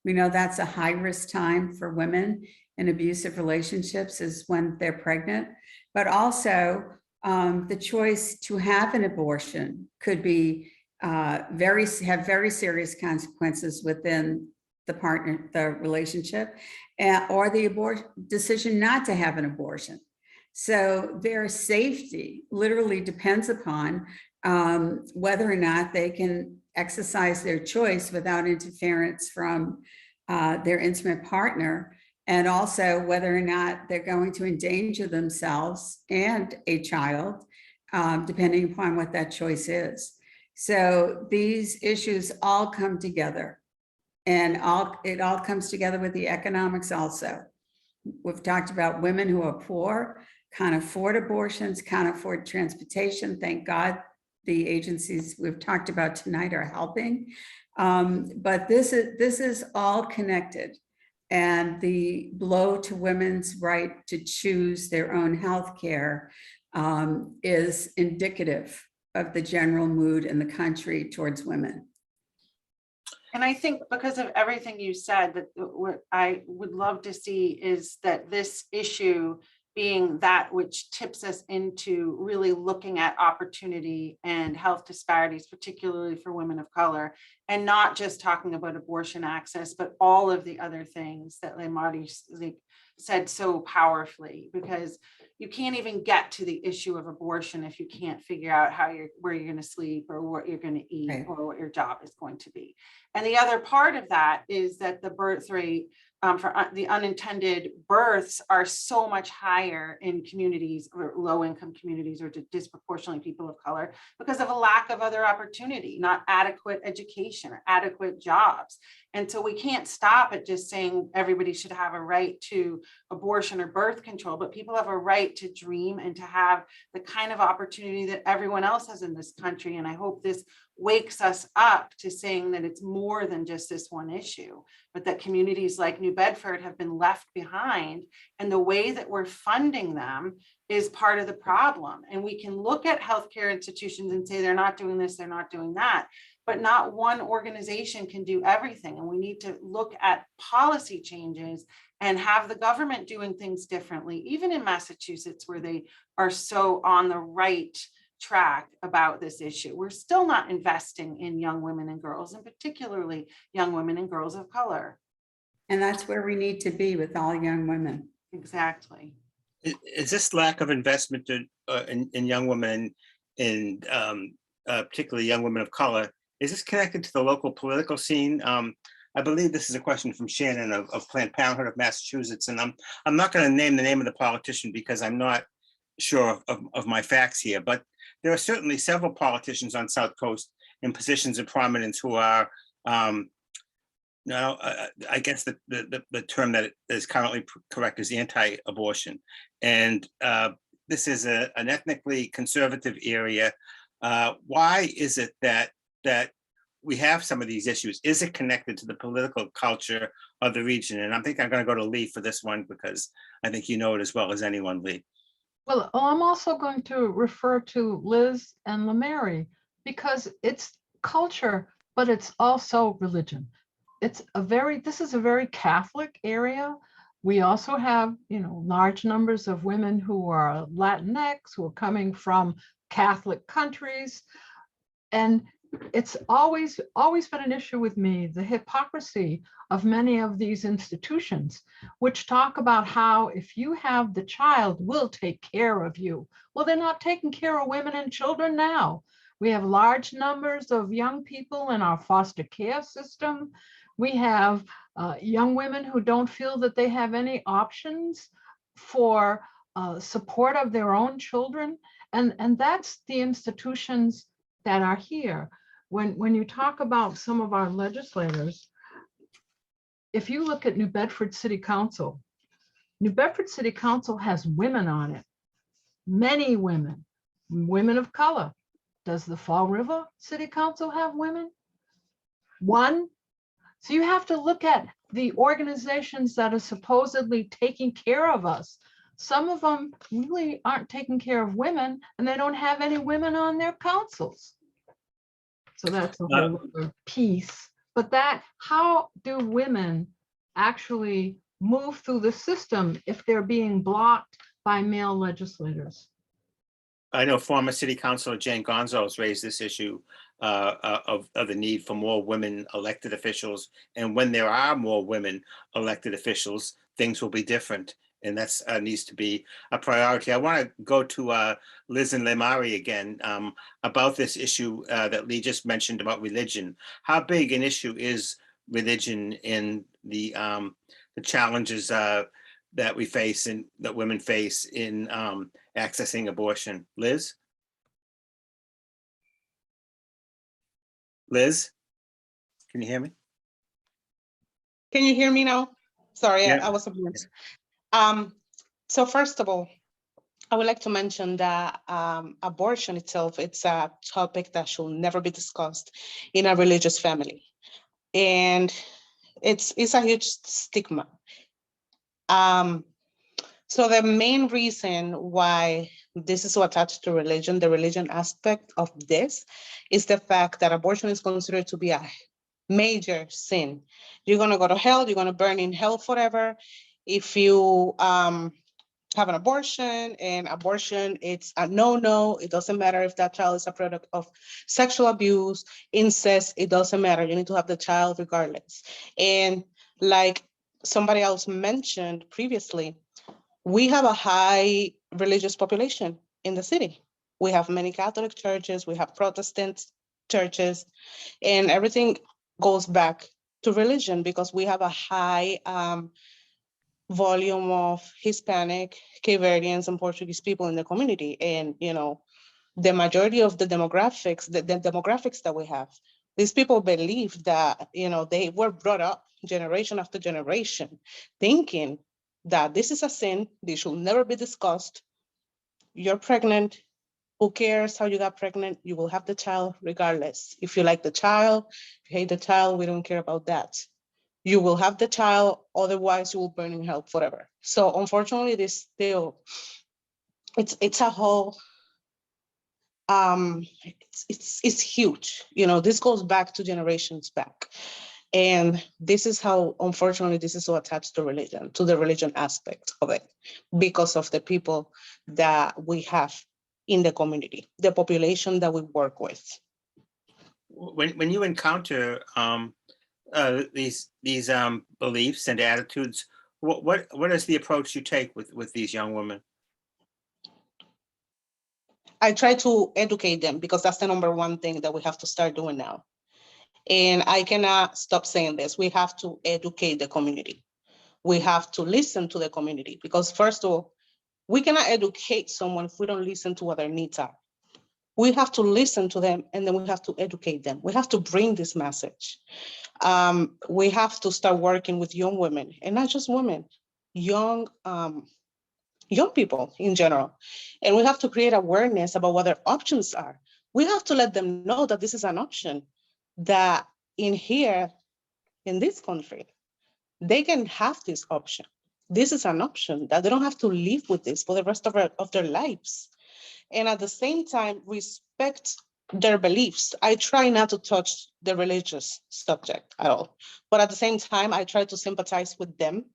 We know that's a high-risk time for women in abusive relationships, is when they're pregnant. But also, the choice to have an abortion could be have very serious consequences within the relationship, or the decision not to have an abortion. So their safety literally depends upon whether or not they can exercise their choice without interference from their intimate partner, and also whether or not they're going to endanger themselves and a child, depending upon what that choice is. So these issues all come together, and it all comes together with the economics also. We've talked about women who are poor, can't afford abortions, can't afford transportation. Thank God the agencies we've talked about tonight are helping. But this is all connected. And the blow to women's right to choose their own health care is indicative of the general mood in the country towards women. And I think because of everything you said, that what I would love to see is that this issue being that which tips us into really looking at opportunity and health disparities, particularly for women of color, and not just talking about abortion access, but all of the other things that Marty said so powerfully, because you can't even get to the issue of abortion if you can't figure out where you're going to sleep, or what you're going to eat, Right, or what your job is going to be. And the other part of that is that the birth rate for the unintended births are so much higher in communities, or low-income communities, or disproportionately people of color, because of a lack of other opportunity, not adequate education or adequate jobs. And so we can't stop at just saying everybody should have a right to abortion or birth control, but people have a right to dream and to have the kind of opportunity that everyone else has in this country. And I hope this wakes us up to saying that it's more than just this one issue, but that communities like New Bedford have been left behind, and the way that we're funding them is part of the problem. And we can look at healthcare institutions and say they're not doing this, they're not doing that, but not one organization can do everything. And we need to look at policy changes and have the government doing things differently, even in Massachusetts, where they are so on the right track about this issue. We're still not investing in young women and girls, and particularly young women and girls of color. and that's where we need to be with all young women. Exactly. Is this lack of investment in young women, in particularly young women of color, is this connected to the local political scene? I believe this is a question from Shannon of Planned Parenthood of Massachusetts, and I'm not going to name the name of the politician because I'm not sure of my facts here, but there are certainly several politicians on South Coast in positions of prominence who are now, I guess the term that is currently correct is anti-abortion, and this is an ethnically conservative area. Why is it that we have some of these issues? Is it connected to the political culture of the region? And I think I'm going to go to Lee for this one, because I think you know it as well as anyone, Lee. Well, I'm also going to refer to Liz and LaMary, because it's culture, but it's also religion. This is a very Catholic area. We also have, large numbers of women who are Latinx, who are coming from Catholic countries. And it's always been an issue with me, the hypocrisy of many of these institutions, which talk about how if you have the child, we'll take care of you. Well, they're not taking care of women and children now. We have large numbers of young people in our foster care system. We have young women who don't feel that they have any options for support of their own children. And that's the institutions that are here. When you talk about some of our legislators, if you look at New Bedford City Council, New Bedford City Council has women on it, many women, women of color. Does the Fall River City Council have women? One. So you have to look at the organizations that are supposedly taking care of us. Some of them really aren't taking care of women, and they don't have any women on their councils. So that's a whole other piece. But how do women actually move through the system if they're being blocked by male legislators? I know former City Councilor Jane Gonzalez raised this issue of the need for more women elected officials. And when there are more women elected officials, things will be different. And that needs to be a priority. I want to go to Liz and Lemari again about this issue that Lee just mentioned about religion. How big an issue is religion in the challenges that we face and that women face in accessing abortion? Liz? Liz, can you hear me? Can you hear me now? Sorry, Yeah. I was on mute. So first of all, I would like to mention that abortion itself, it's a topic that should never be discussed in a religious family. And it's a huge stigma. So the main reason why this is so attached to religion, the religion aspect of this, is the fact that abortion is considered to be a major sin. You're gonna go to hell, you're gonna burn in hell forever if you have an abortion, and abortion, it's a no. It doesn't matter if that child is a product of sexual abuse, incest, it doesn't matter. You need to have the child regardless. And like somebody else mentioned previously, we have a high religious population in the city. We have many Catholic churches, we have Protestant churches, and everything goes back to religion because we have a high volume of Hispanic, Cape Verdeans, and Portuguese people in the community. And, you know, the majority of the demographics, the demographics that we have, these people believe that, you know, they were brought up generation after generation thinking that this is a sin, this should never be discussed. You're pregnant, who cares how you got pregnant? You will have the child regardless. If you like the child, if you hate the child, we don't care about that. You will have the child, otherwise you will burn in hell forever. So unfortunately, this still, it's a whole, it's huge. You know, this goes back to generations back. And this is how, unfortunately, this is so attached to religion, to the religion aspect of it, because of the people that we have in the community, the population that we work with. When you encounter these beliefs and attitudes, what is the approach you take with these young women? I try to educate them because that's the number one thing that we have to start doing now. And I cannot stop saying this. We have to educate the community. We have to listen to the community because first of all, we cannot educate someone if we don't listen to what their needs are. We have to listen to them and then we have to educate them. We have to bring this message. We have to start working with young women, and not just women, young people in general. And we have to create awareness about what their options are. We have to let them know that this is an option, that in here, in this country, they can have this option. This is an option that they don't have to live with this for the rest of their lives. And at the same time, respect their beliefs. I try not to touch the religious subject at all. But at the same time, I try to sympathize with them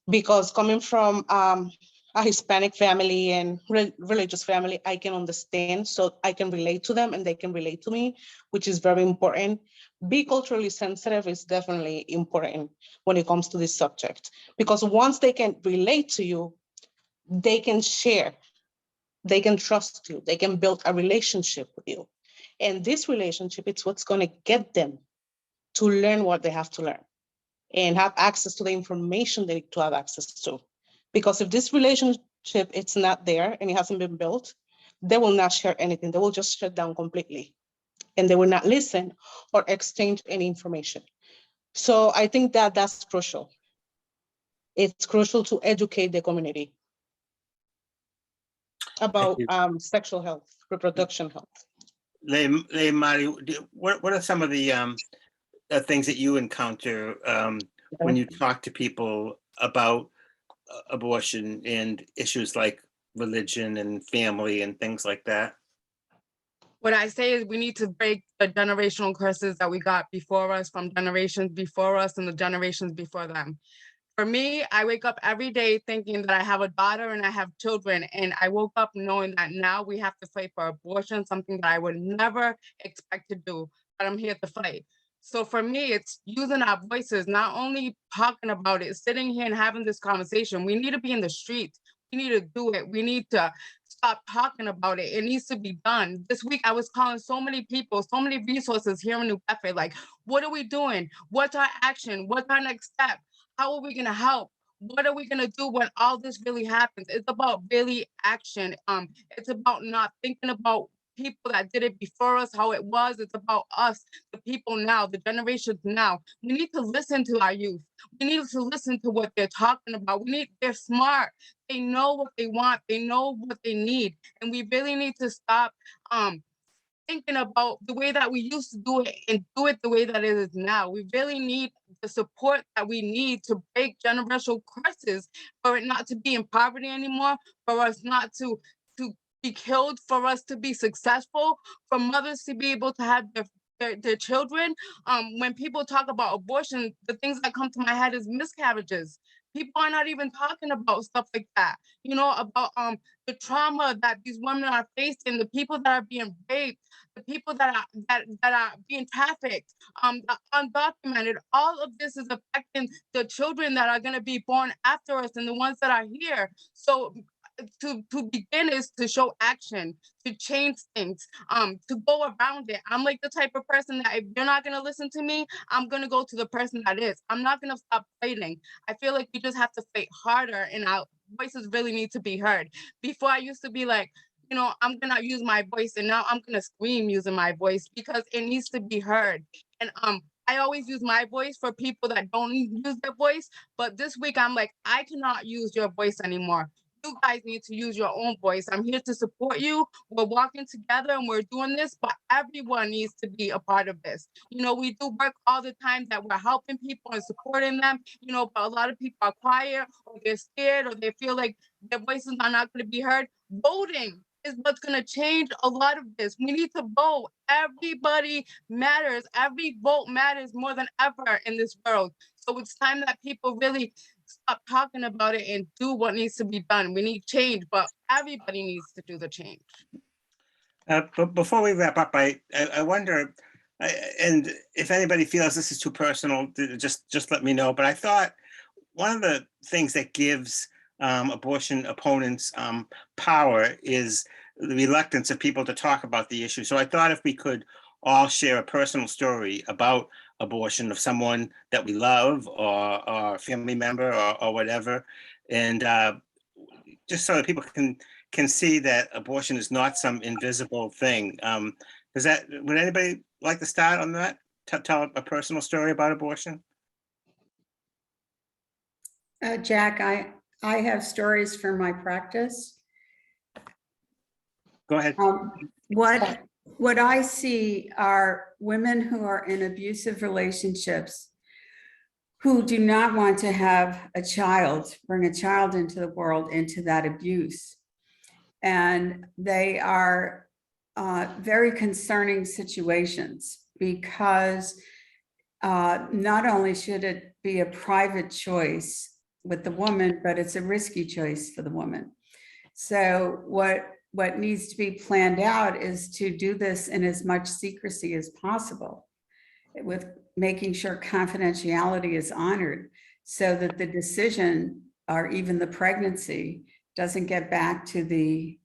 because coming from a a Hispanic family and religious family, I can understand, so I can relate to them and they can relate to me, which is very important. Be culturally sensitive is definitely important when it comes to this subject, because once they can relate to you, they can share, they can trust you, they can build a relationship with you. And this relationship, it's what's going to get them to learn what they have to learn and have access to the information they need to have access to. Because if this relationship, it's not there and it hasn't been built, they will not share anything. They will just shut down completely and they will not listen or exchange any information. So I think that that's crucial. It's crucial to educate the community about sexual health, reproduction health. Marty, what are some of the things that you encounter when you talk to people about abortion and issues like religion and family and things like that? What I say is we need to break the generational curses that we got before us, from generations before us and the generations before them. For me, I wake up every day thinking that I have a daughter and I have children, and I woke up knowing that now we have to fight for abortion, something that I would never expect to do, but I'm here to fight. So for me, it's using our voices, not only talking about it, sitting here and having this conversation. We need to be in the streets. We need to do it. We need to stop talking about it. It needs to be done. This week, I was calling so many people, so many resources here in New Bedford, like, what are we doing? What's our action? What's our next step? How are we going to help? What are we going to do when all this really happens? It's about really action. It's about not thinking about people that did it before us, how it was. It's about us, the people now, the generations now. We need to listen to our youth. We need to listen to what they're talking about. They're smart. They know what they want. They know what they need. And we really need to stop thinking about the way that we used to do it and do it the way that it is now. We really need the support that we need to break generational curses, for it not to be in poverty anymore, for us not to be killed, for us to be successful, for mothers to be able to have their children. When people talk about abortion, the things that come to my head is miscarriages. People are not even talking about stuff like that, about the trauma that these women are facing, the people that are being raped, the people that are being trafficked, the undocumented. All of this is affecting the children that are going to be born after us and the ones that are here. So to begin is to show action, to change things, to go around it. I'm like the type of person that if you're not going to listen to me, I'm going to go to the person that is. I'm not going to stop fighting. I feel like we just have to fight harder and our voices really need to be heard. Before I used to be like, I'm going to use my voice, and now I'm going to scream using my voice because it needs to be heard. And I always use my voice for people that don't use their voice. But this week I'm like, I cannot use your voice anymore. You guys need to use your own voice. I'm here to support you. We're walking together and we're doing this, but everyone needs to be a part of this. We do work all the time that we're helping people and supporting them, but a lot of people are quiet, or they're scared, or they feel like their voices are not going to be heard. Voting is what's going to change a lot of this. We need to vote. Everybody matters. Every vote matters more than ever in this world. So it's time that people really stop talking about it and do what needs to be done. We need change, but everybody needs to do the change. But before we wrap up, I wonder, and if anybody feels this is too personal, just let me know. But I thought one of the things that gives abortion opponents power is the reluctance of people to talk about the issue. So I thought if we could all share a personal story about abortion of someone that we love, or a family member, or whatever, and just so that people can see that abortion is not some invisible thing. Would anybody like to start on that? Tell a personal story about abortion? Jack, I have stories from my practice. Go ahead. What I see are women who are in abusive relationships who do not want to have a child, bring a child into the world, into that abuse. And they are very concerning situations, because not only should it be a private choice with the woman, but it's a risky choice for the woman. So what needs to be planned out is to do this in as much secrecy as possible, with making sure confidentiality is honored so that the decision or even the pregnancy doesn't get back to the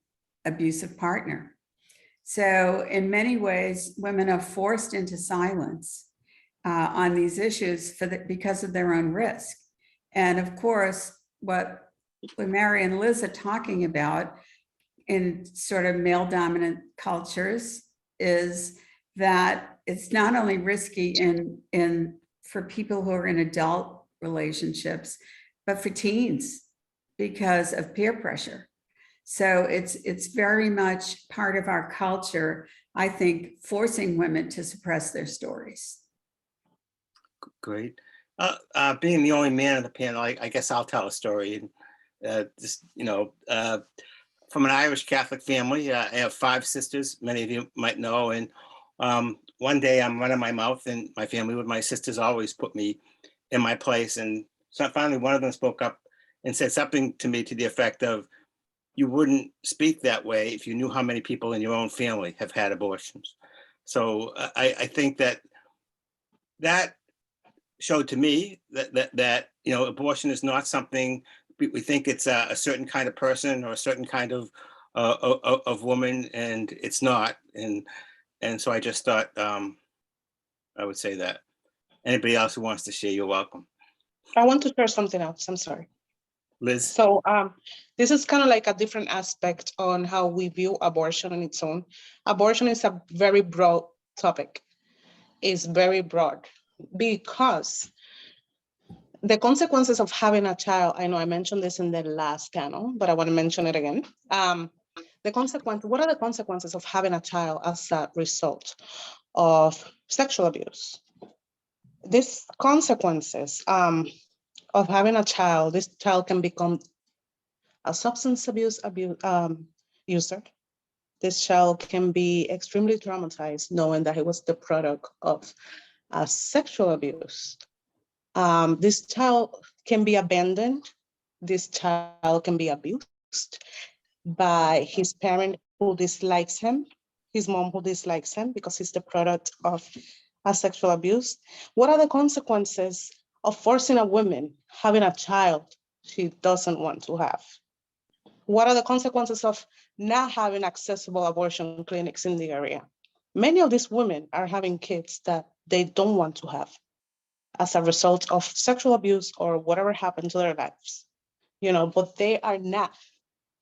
abusive partner. So in many ways, women are forced into silence on these issues because of their own risk. And of course, what Mary and Liz are talking about in sort of male dominant cultures is that it's not only risky for people who are in adult relationships, but for teens because of peer pressure. So it's very much part of our culture, I think, forcing women to suppress their stories. Great. Being the only man on the panel, I guess I'll tell a story. And just, from an Irish Catholic family, I have 5 sisters, many of you might know. And one day I'm running my mouth, and my family with my sisters always put me in my place. And so finally one of them spoke up and said something to me to the effect of, you wouldn't speak that way if you knew how many people in your own family have had abortions. So I think that showed to me that abortion is not something we think it's a certain kind of person or a certain kind of woman, and it's not. And so I just thought I would say that. Anybody else who wants to share, you're welcome. I want to share something else. I'm sorry. Liz? So this is kind of like a different aspect on how we view abortion on its own. Abortion is a very broad topic. It's very broad because the consequences of having a child, I know I mentioned this in the last panel, but I want to mention it again. What are the consequences of having a child as a result of sexual abuse? These consequences of having a child, this child can become a substance abuse user. This child can be extremely traumatized knowing that he was the product of sexual abuse. This child can be abandoned. This child can be abused by his parent who dislikes him, his mom who dislikes him because he's the product of a sexual abuse. What are the consequences of forcing a woman having a child she doesn't want to have? What are the consequences of not having accessible abortion clinics in the area? Many of these women are having kids that they don't want to have as a result of sexual abuse or whatever happened to their lives, but they are not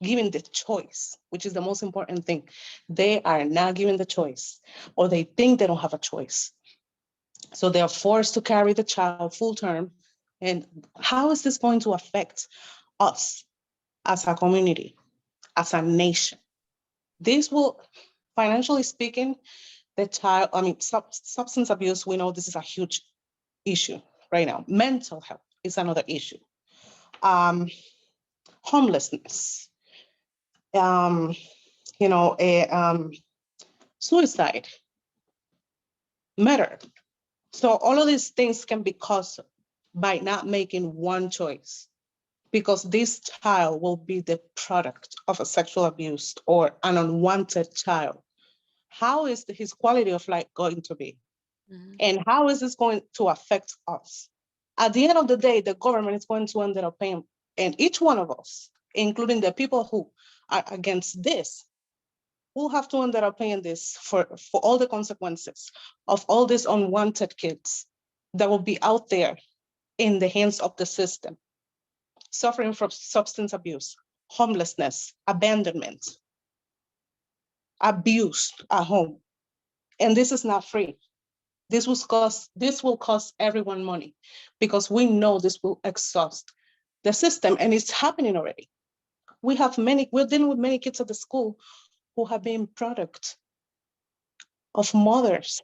given the choice, which is the most important thing. They are not given the choice, or they think they don't have a choice. So they are forced to carry the child full term. And how is this going to affect us as a community, as a nation? This will, financially speaking, substance abuse, we know this is a huge issue right now. Mental health is another issue. Homelessness, suicide, murder. So all of these things can be caused by not making one choice, because this child will be the product of a sexual abuse or an unwanted child. How is his quality of life going to be? Mm-hmm. And how is this going to affect us? At the end of the day, the government is going to end up paying, and each one of us, including the people who are against this, will have to end up paying this for all the consequences of all these unwanted kids that will be out there in the hands of the system, suffering from substance abuse, homelessness, abandonment, abuse at home. And this is not free. This will cost everyone money, because we know this will exhaust the system, and it's happening already. We're dealing with many kids at the school who have been product of mothers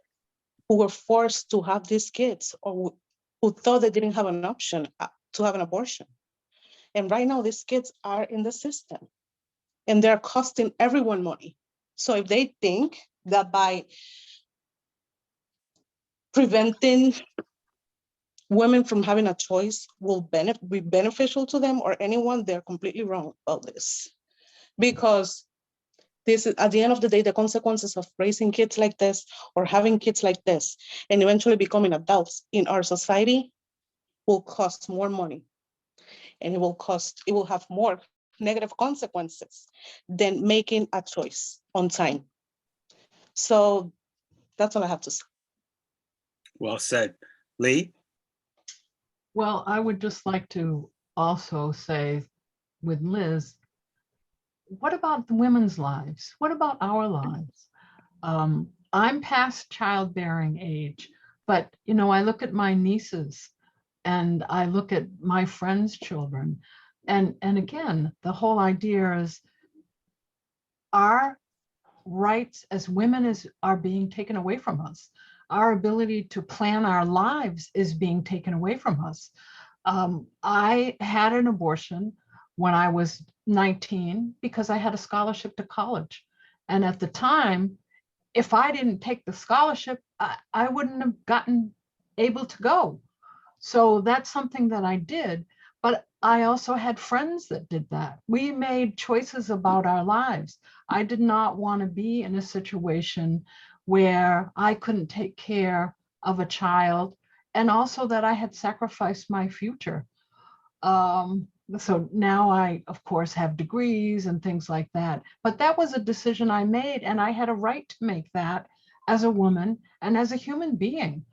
who were forced to have these kids, or who thought they didn't have an option to have an abortion. And right now, these kids are in the system, and they're costing everyone money. So if they think that by preventing women from having a choice will be beneficial to them or anyone, they're completely wrong about this. Because this is, at the end of the day, the consequences of raising kids like this or having kids like this and eventually becoming adults in our society will cost more money. And it will have more negative consequences than making a choice on time. So that's all I have to say. Well said. Lee? Well, I would just like to also say with Liz, what about the women's lives? What about our lives? I'm past childbearing age, but I look at my nieces and I look at my friends' children. And again, the whole idea is our rights as women are being taken away from us. Our ability to plan our lives is being taken away from us. I had an abortion when I was 19 because I had a scholarship to college. And at the time, if I didn't take the scholarship, I wouldn't have gotten able to go. So that's something that I did. But I also had friends that did that. We made choices about our lives. I did not want to be in a situation where I couldn't take care of a child, and also that I had sacrificed my future. So now I, of course, have degrees and things like that. But that was a decision I made, and I had a right to make that as a woman and as a human being.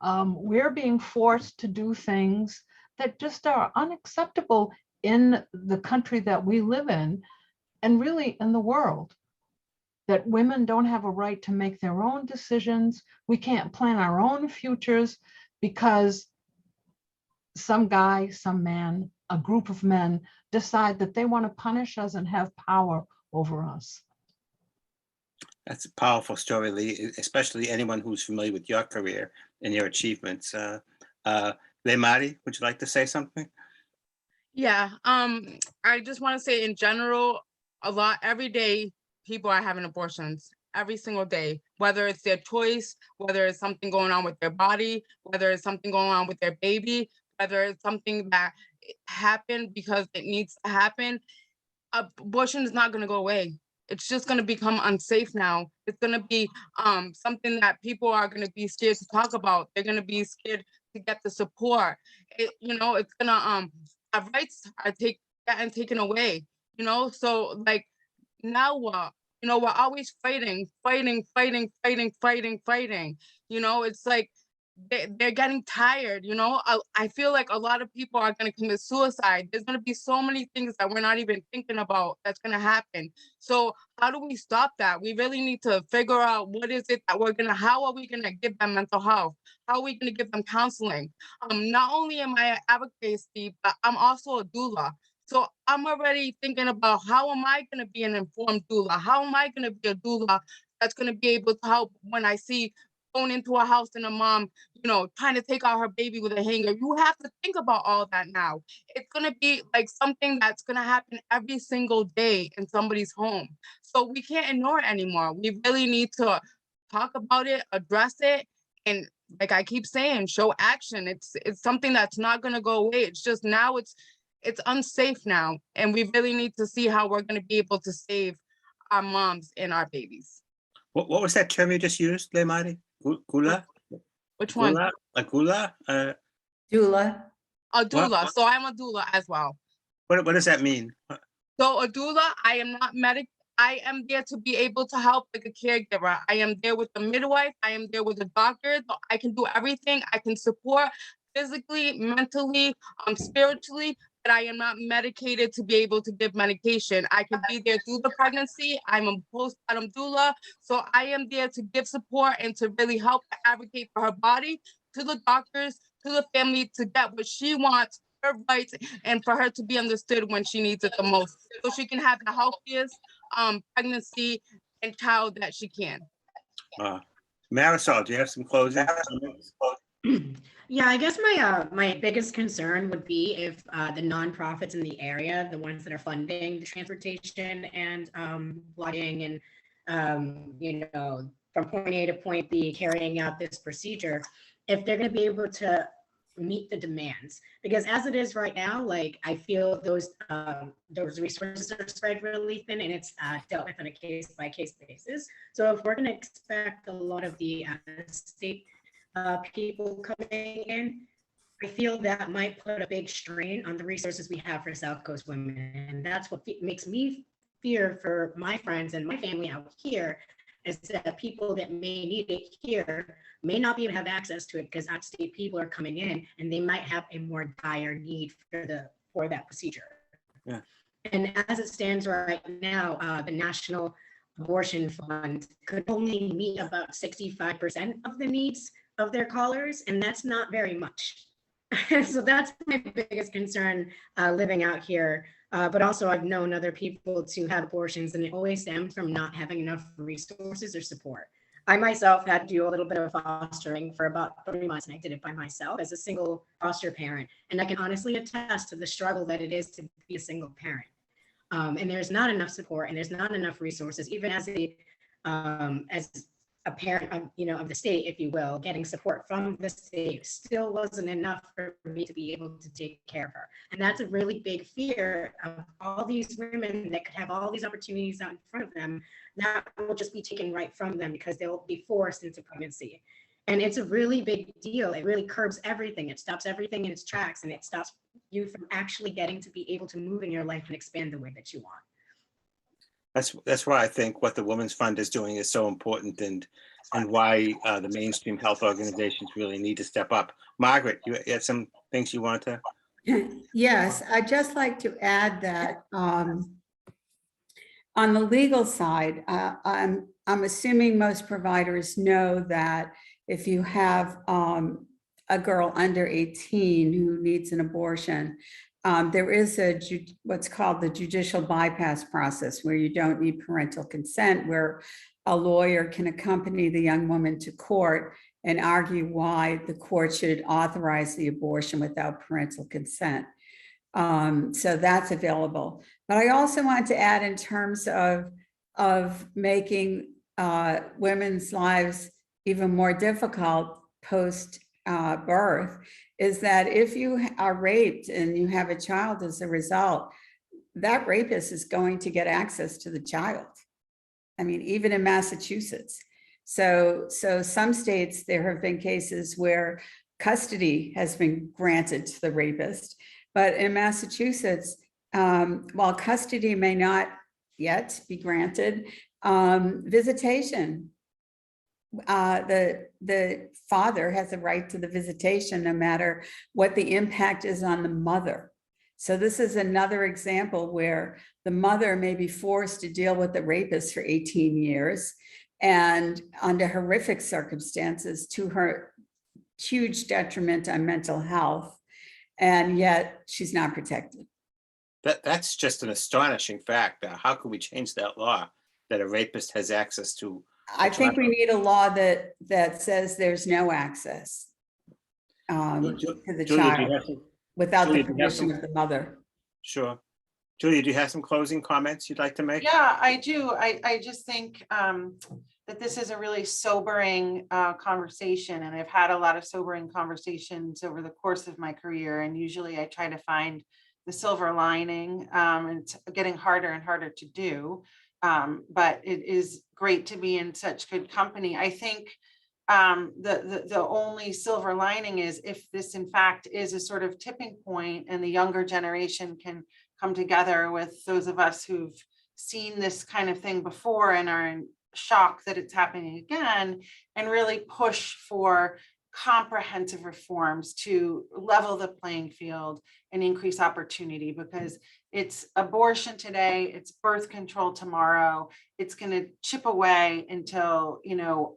We're being forced to do things that just are unacceptable in the country that we live in, and really in the world. That women don't have a right to make their own decisions. We can't plan our own futures because some guy, some man, a group of men decide that they want to punish us and have power over us. That's a powerful story, Lee, especially anyone who's familiar with your career and your achievements. Lemari, would you like to say something? Yeah, I just want to say in general, every day people are having abortions every single day, whether it's their choice, whether it's something going on with their body, whether it's something going on with their baby, whether it's something that happened because it needs to happen. Abortion is not going to go away. It's just going to become unsafe now. It's going to be something that people are going to be scared to talk about. They're going to be scared to get the support. It's going to our rights are taken away. So like now what? We're always fighting. It's like they're getting tired. I feel like a lot of people are going to commit suicide. There's going to be so many things that we're not even thinking about that's going to happen. So how do we stop that? We really need to figure out what is it that how are we going to give them mental health? How are we going to give them counseling? Not only am I an advocacy, but I'm also a doula. So I'm already thinking about how am I going to be an informed doula? How am I going to be a doula that's going to be able to help when I see going into a house and a mom, trying to take out her baby with a hanger. You have to think about all that now. It's going to be like something that's going to happen every single day in somebody's home. So we can't ignore it anymore. We really need to talk about it, address it, and like I keep saying, show action. It's something that's not going to go away. It's just now it's unsafe now. And we really need to see how we're going to be able to save our moms and our babies. What was that term you just used, Lemari? Gula? Which one? A gula? Doula. A doula. So I'm a doula as well. What does that mean? So a doula, I am not medic. I am there to be able to help like a caregiver. I am there with the midwife. I am there with the doctor. So I can do everything. I can support physically, mentally, spiritually, but I am not medicated to be able to give medication. I can be there through the pregnancy. I'm a postpartum doula. So I am there to give support and to really help advocate for her body, to the doctors, to the family, to get what she wants, her rights, and for her to be understood when she needs it the most, so she can have the healthiest pregnancy and child that she can. Marisol, do you have some closing comments? Yeah, I guess my biggest concern would be if the nonprofits in the area, the ones that are funding the transportation and lodging and from point A to point B, carrying out this procedure, if they're going to be able to meet the demands. Because as it is right now, like I feel those resources are spread really thin, and it's dealt with on a case by case basis. So if we're going to expect a lot of the state people coming in, I feel that might put a big strain on the resources we have for South Coast women. And that's what makes me fear for my friends and my family out here, is that people that may need it here may not be able to have access to it because out-of-state people are coming in and they might have a more dire need for that procedure. Yeah. And as it stands right now, the National Abortion Fund could only meet about 65% of the needs of their callers, and that's not very much. So that's my biggest concern living out here. But also I've known other people to have abortions, and it always stems from not having enough resources or support. I myself had to do a little bit of fostering for about 3 months, and I did it by myself as a single foster parent. And I can honestly attest to the struggle that it is to be a single parent. And there's not enough support, and there's not enough resources, even as a parent of, of the state, if you will, getting support from the state still wasn't enough for me to be able to take care of her. And that's a really big fear of all these women that could have all these opportunities out in front of them that will just be taken right from them because they'll be forced into pregnancy. And it's a really big deal. It really curbs everything. It stops everything in its tracks, and it stops you from actually getting to be able to move in your life and expand the way that you want. That's why I think what the Women's Fund is doing is so important, and why the mainstream health organizations really need to step up. Margaret, you had some things you want to? Yes, I'd just like to add that on the legal side, I'm assuming most providers know that if you have a girl under 18 who needs an abortion, there is what's called the judicial bypass process, where you don't need parental consent, where a lawyer can accompany the young woman to court and argue why the court should authorize the abortion without parental consent. So that's available. But I also want to add, in terms of making women's lives even more difficult post birth, is that if you are raped and you have a child as a result, that rapist is going to get access to the child. I mean, even in Massachusetts. So some states, there have been cases where custody has been granted to the rapist, but in Massachusetts, while custody may not yet be granted, visitation, the father has a right to the visitation, no matter what the impact is on the mother. So this is another example where the mother may be forced to deal with the rapist for 18 years and under horrific circumstances, to her huge detriment on mental health, and yet she's not protected. That's just an astonishing fact. How can we change that law, that a rapist has access to? I think we need a law that says there's no access to the child without the permission of the mother. Sure. Julia, do you have some closing comments you'd like to make? Yeah, I do. I just think that this is a really sobering conversation, and I've had a lot of sobering conversations over the course of my career, and usually I try to find the silver lining, and it's getting harder and harder to do. But it is great to be in such good company. I think the only silver lining is if this in fact is a sort of tipping point, and the younger generation can come together with those of us who've seen this kind of thing before and are in shock that it's happening again, and really push for comprehensive reforms to level the playing field and increase opportunity, because it's abortion today, it's birth control tomorrow. It's going to chip away until,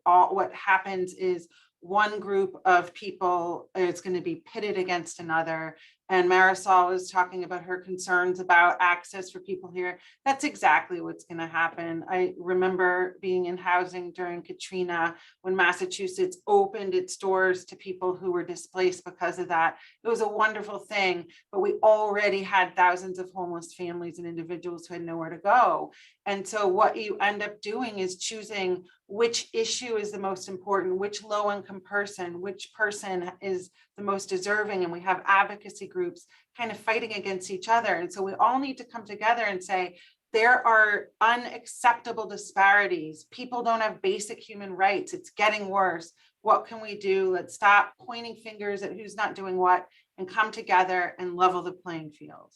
all what happens is one group of people is going to be pitted against another, And Marisol was talking about her concerns about access for people here. That's exactly what's going to happen. I remember being in housing during Katrina when Massachusetts opened its doors to people who were displaced because of that. It was a wonderful thing, but we already had thousands of homeless families and individuals who had nowhere to go. And so what you end up doing is choosing which issue is the most important, which low-income person, which person is the most deserving. And we have advocacy groups kind of fighting against each other. And so we all need to come together and say, there are unacceptable disparities. People don't have basic human rights. It's getting worse. What can we do? Let's stop pointing fingers at who's not doing what and come together and level the playing field.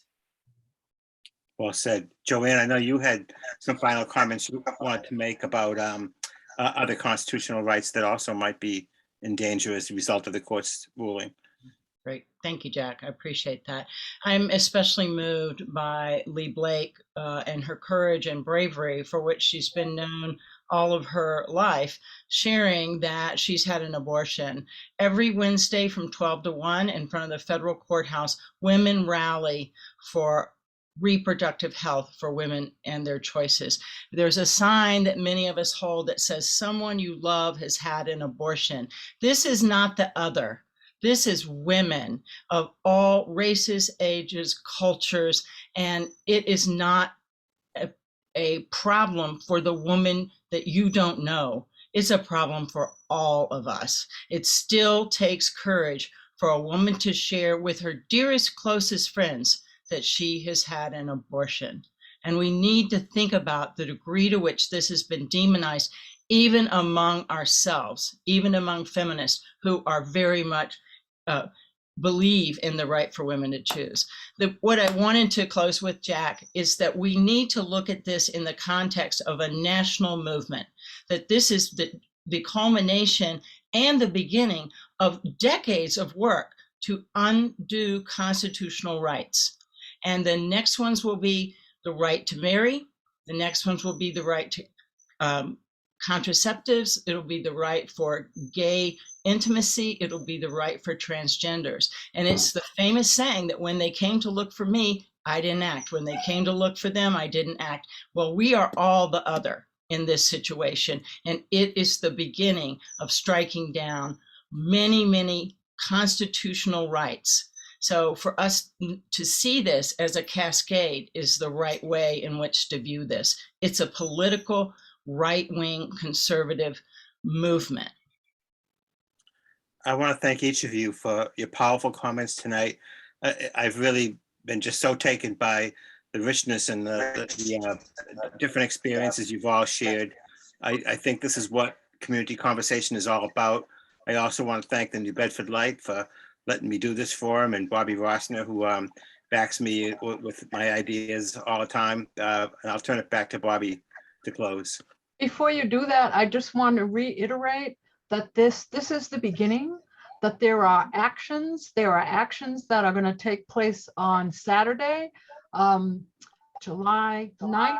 Well said. Joanne, I know you had some final comments you wanted to make about other constitutional rights that also might be in danger as a result of the court's ruling. Great. Thank you, Jack. I appreciate that. I'm especially moved by Lee Blake and her courage and bravery, for which she's been known all of her life, sharing that she's had an abortion. Every Wednesday from 12 to 1 in front of the federal courthouse, women rally for reproductive health for women and their choices. There's a sign that many of us hold that says, someone you love has had an abortion. This is not the other. This is women of all races, ages, cultures, and it is not a problem for the woman that you don't know. It's a problem for all of us. It still takes courage for a woman to share with her dearest, closest friends that she has had an abortion. And we need to think about the degree to which this has been demonized, even among ourselves, even among feminists who are very much believe in the right for women to choose. What I wanted to close with, Jack, is that we need to look at this in the context of a national movement, that this is the culmination and the beginning of decades of work to undo constitutional rights. And the next ones will be the right to marry. The next ones will be the right to contraceptives. It'll be the right for gay intimacy. It'll be the right for transgenders. And it's the famous saying that when they came to look for me, I didn't act. When they came to look for them, I didn't act. Well, we are all the other in this situation. And it is the beginning of striking down many, many constitutional rights. So for us to see this as a cascade is the right way in which to view this. It's a political, right-wing, conservative movement. I want to thank each of you for your powerful comments tonight. I've really been just so taken by the richness and the different experiences you've all shared. I think this is what community conversation is all about. I also want to thank the New Bedford Light for letting me do this forum, and Bobby Rossner, who backs me with my ideas all the time. And I'll turn it back to Bobby to close. Before you do that, I just want to reiterate that this is the beginning, that there are actions that are going to take place on Saturday, July 9th.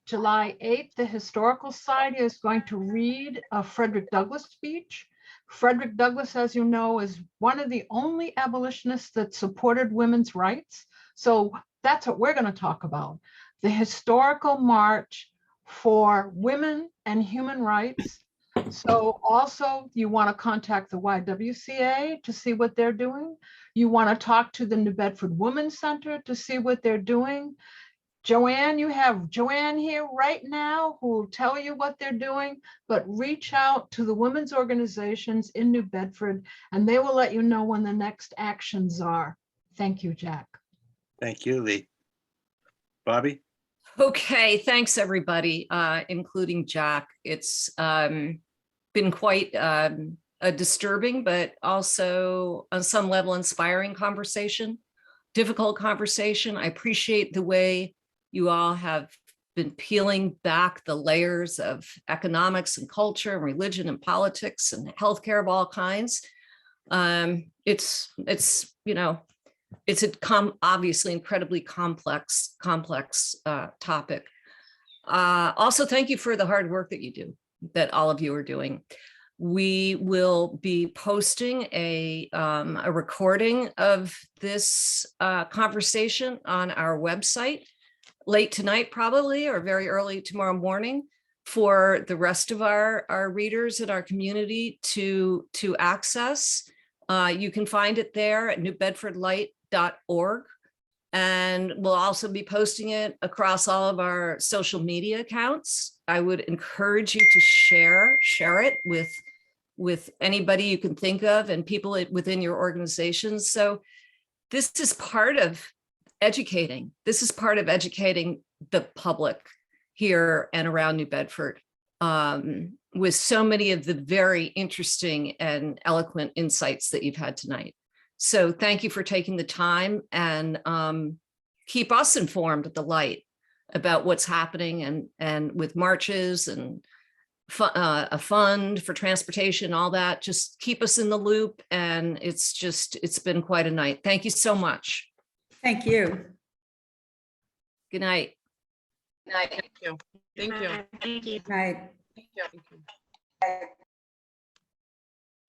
July 8th, the Historical Society is going to read a Frederick Douglass speech. Frederick Douglass, as you know, is one of the only abolitionists that supported women's rights. So that's what we're going to talk about. The historical march for women and human rights. So also you want to contact the YWCA to see what they're doing. You want to talk to the New Bedford Women's Center to see what they're doing. Joanne, you have Joanne here right now who will tell you what they're doing, but reach out to the women's organizations in New Bedford and they will let you know when the next actions are. Thank you, Jack. Thank you, Lee. Bobby? Okay, thanks everybody, including Jack. It's been quite a disturbing, but also on some level inspiring conversation, difficult conversation. I appreciate the way you all have been peeling back the layers of economics and culture and religion and politics and healthcare of all kinds. It's obviously incredibly complex topic. Also, thank you for the hard work that you do, that all of you are doing. We will be posting a recording of this conversation on our website late tonight, probably, or very early tomorrow morning, for the rest of our readers and our community to access. You can find it there at newbedfordlight.org. And we'll also be posting it across all of our social media accounts. I would encourage you to share it with anybody you can think of and people within your organizations. So this is part of educating. This is part of educating the public here and around New Bedford, with so many of the very interesting and eloquent insights that you've had tonight. So thank you for taking the time, and keep us informed at the Light about what's happening, and with marches and a fund for transportation, all that. Just keep us in the loop. And it's been quite a night. Thank you so much. Thank you. Good night. Thank you. Thank you. Thank you. Right. Thank you.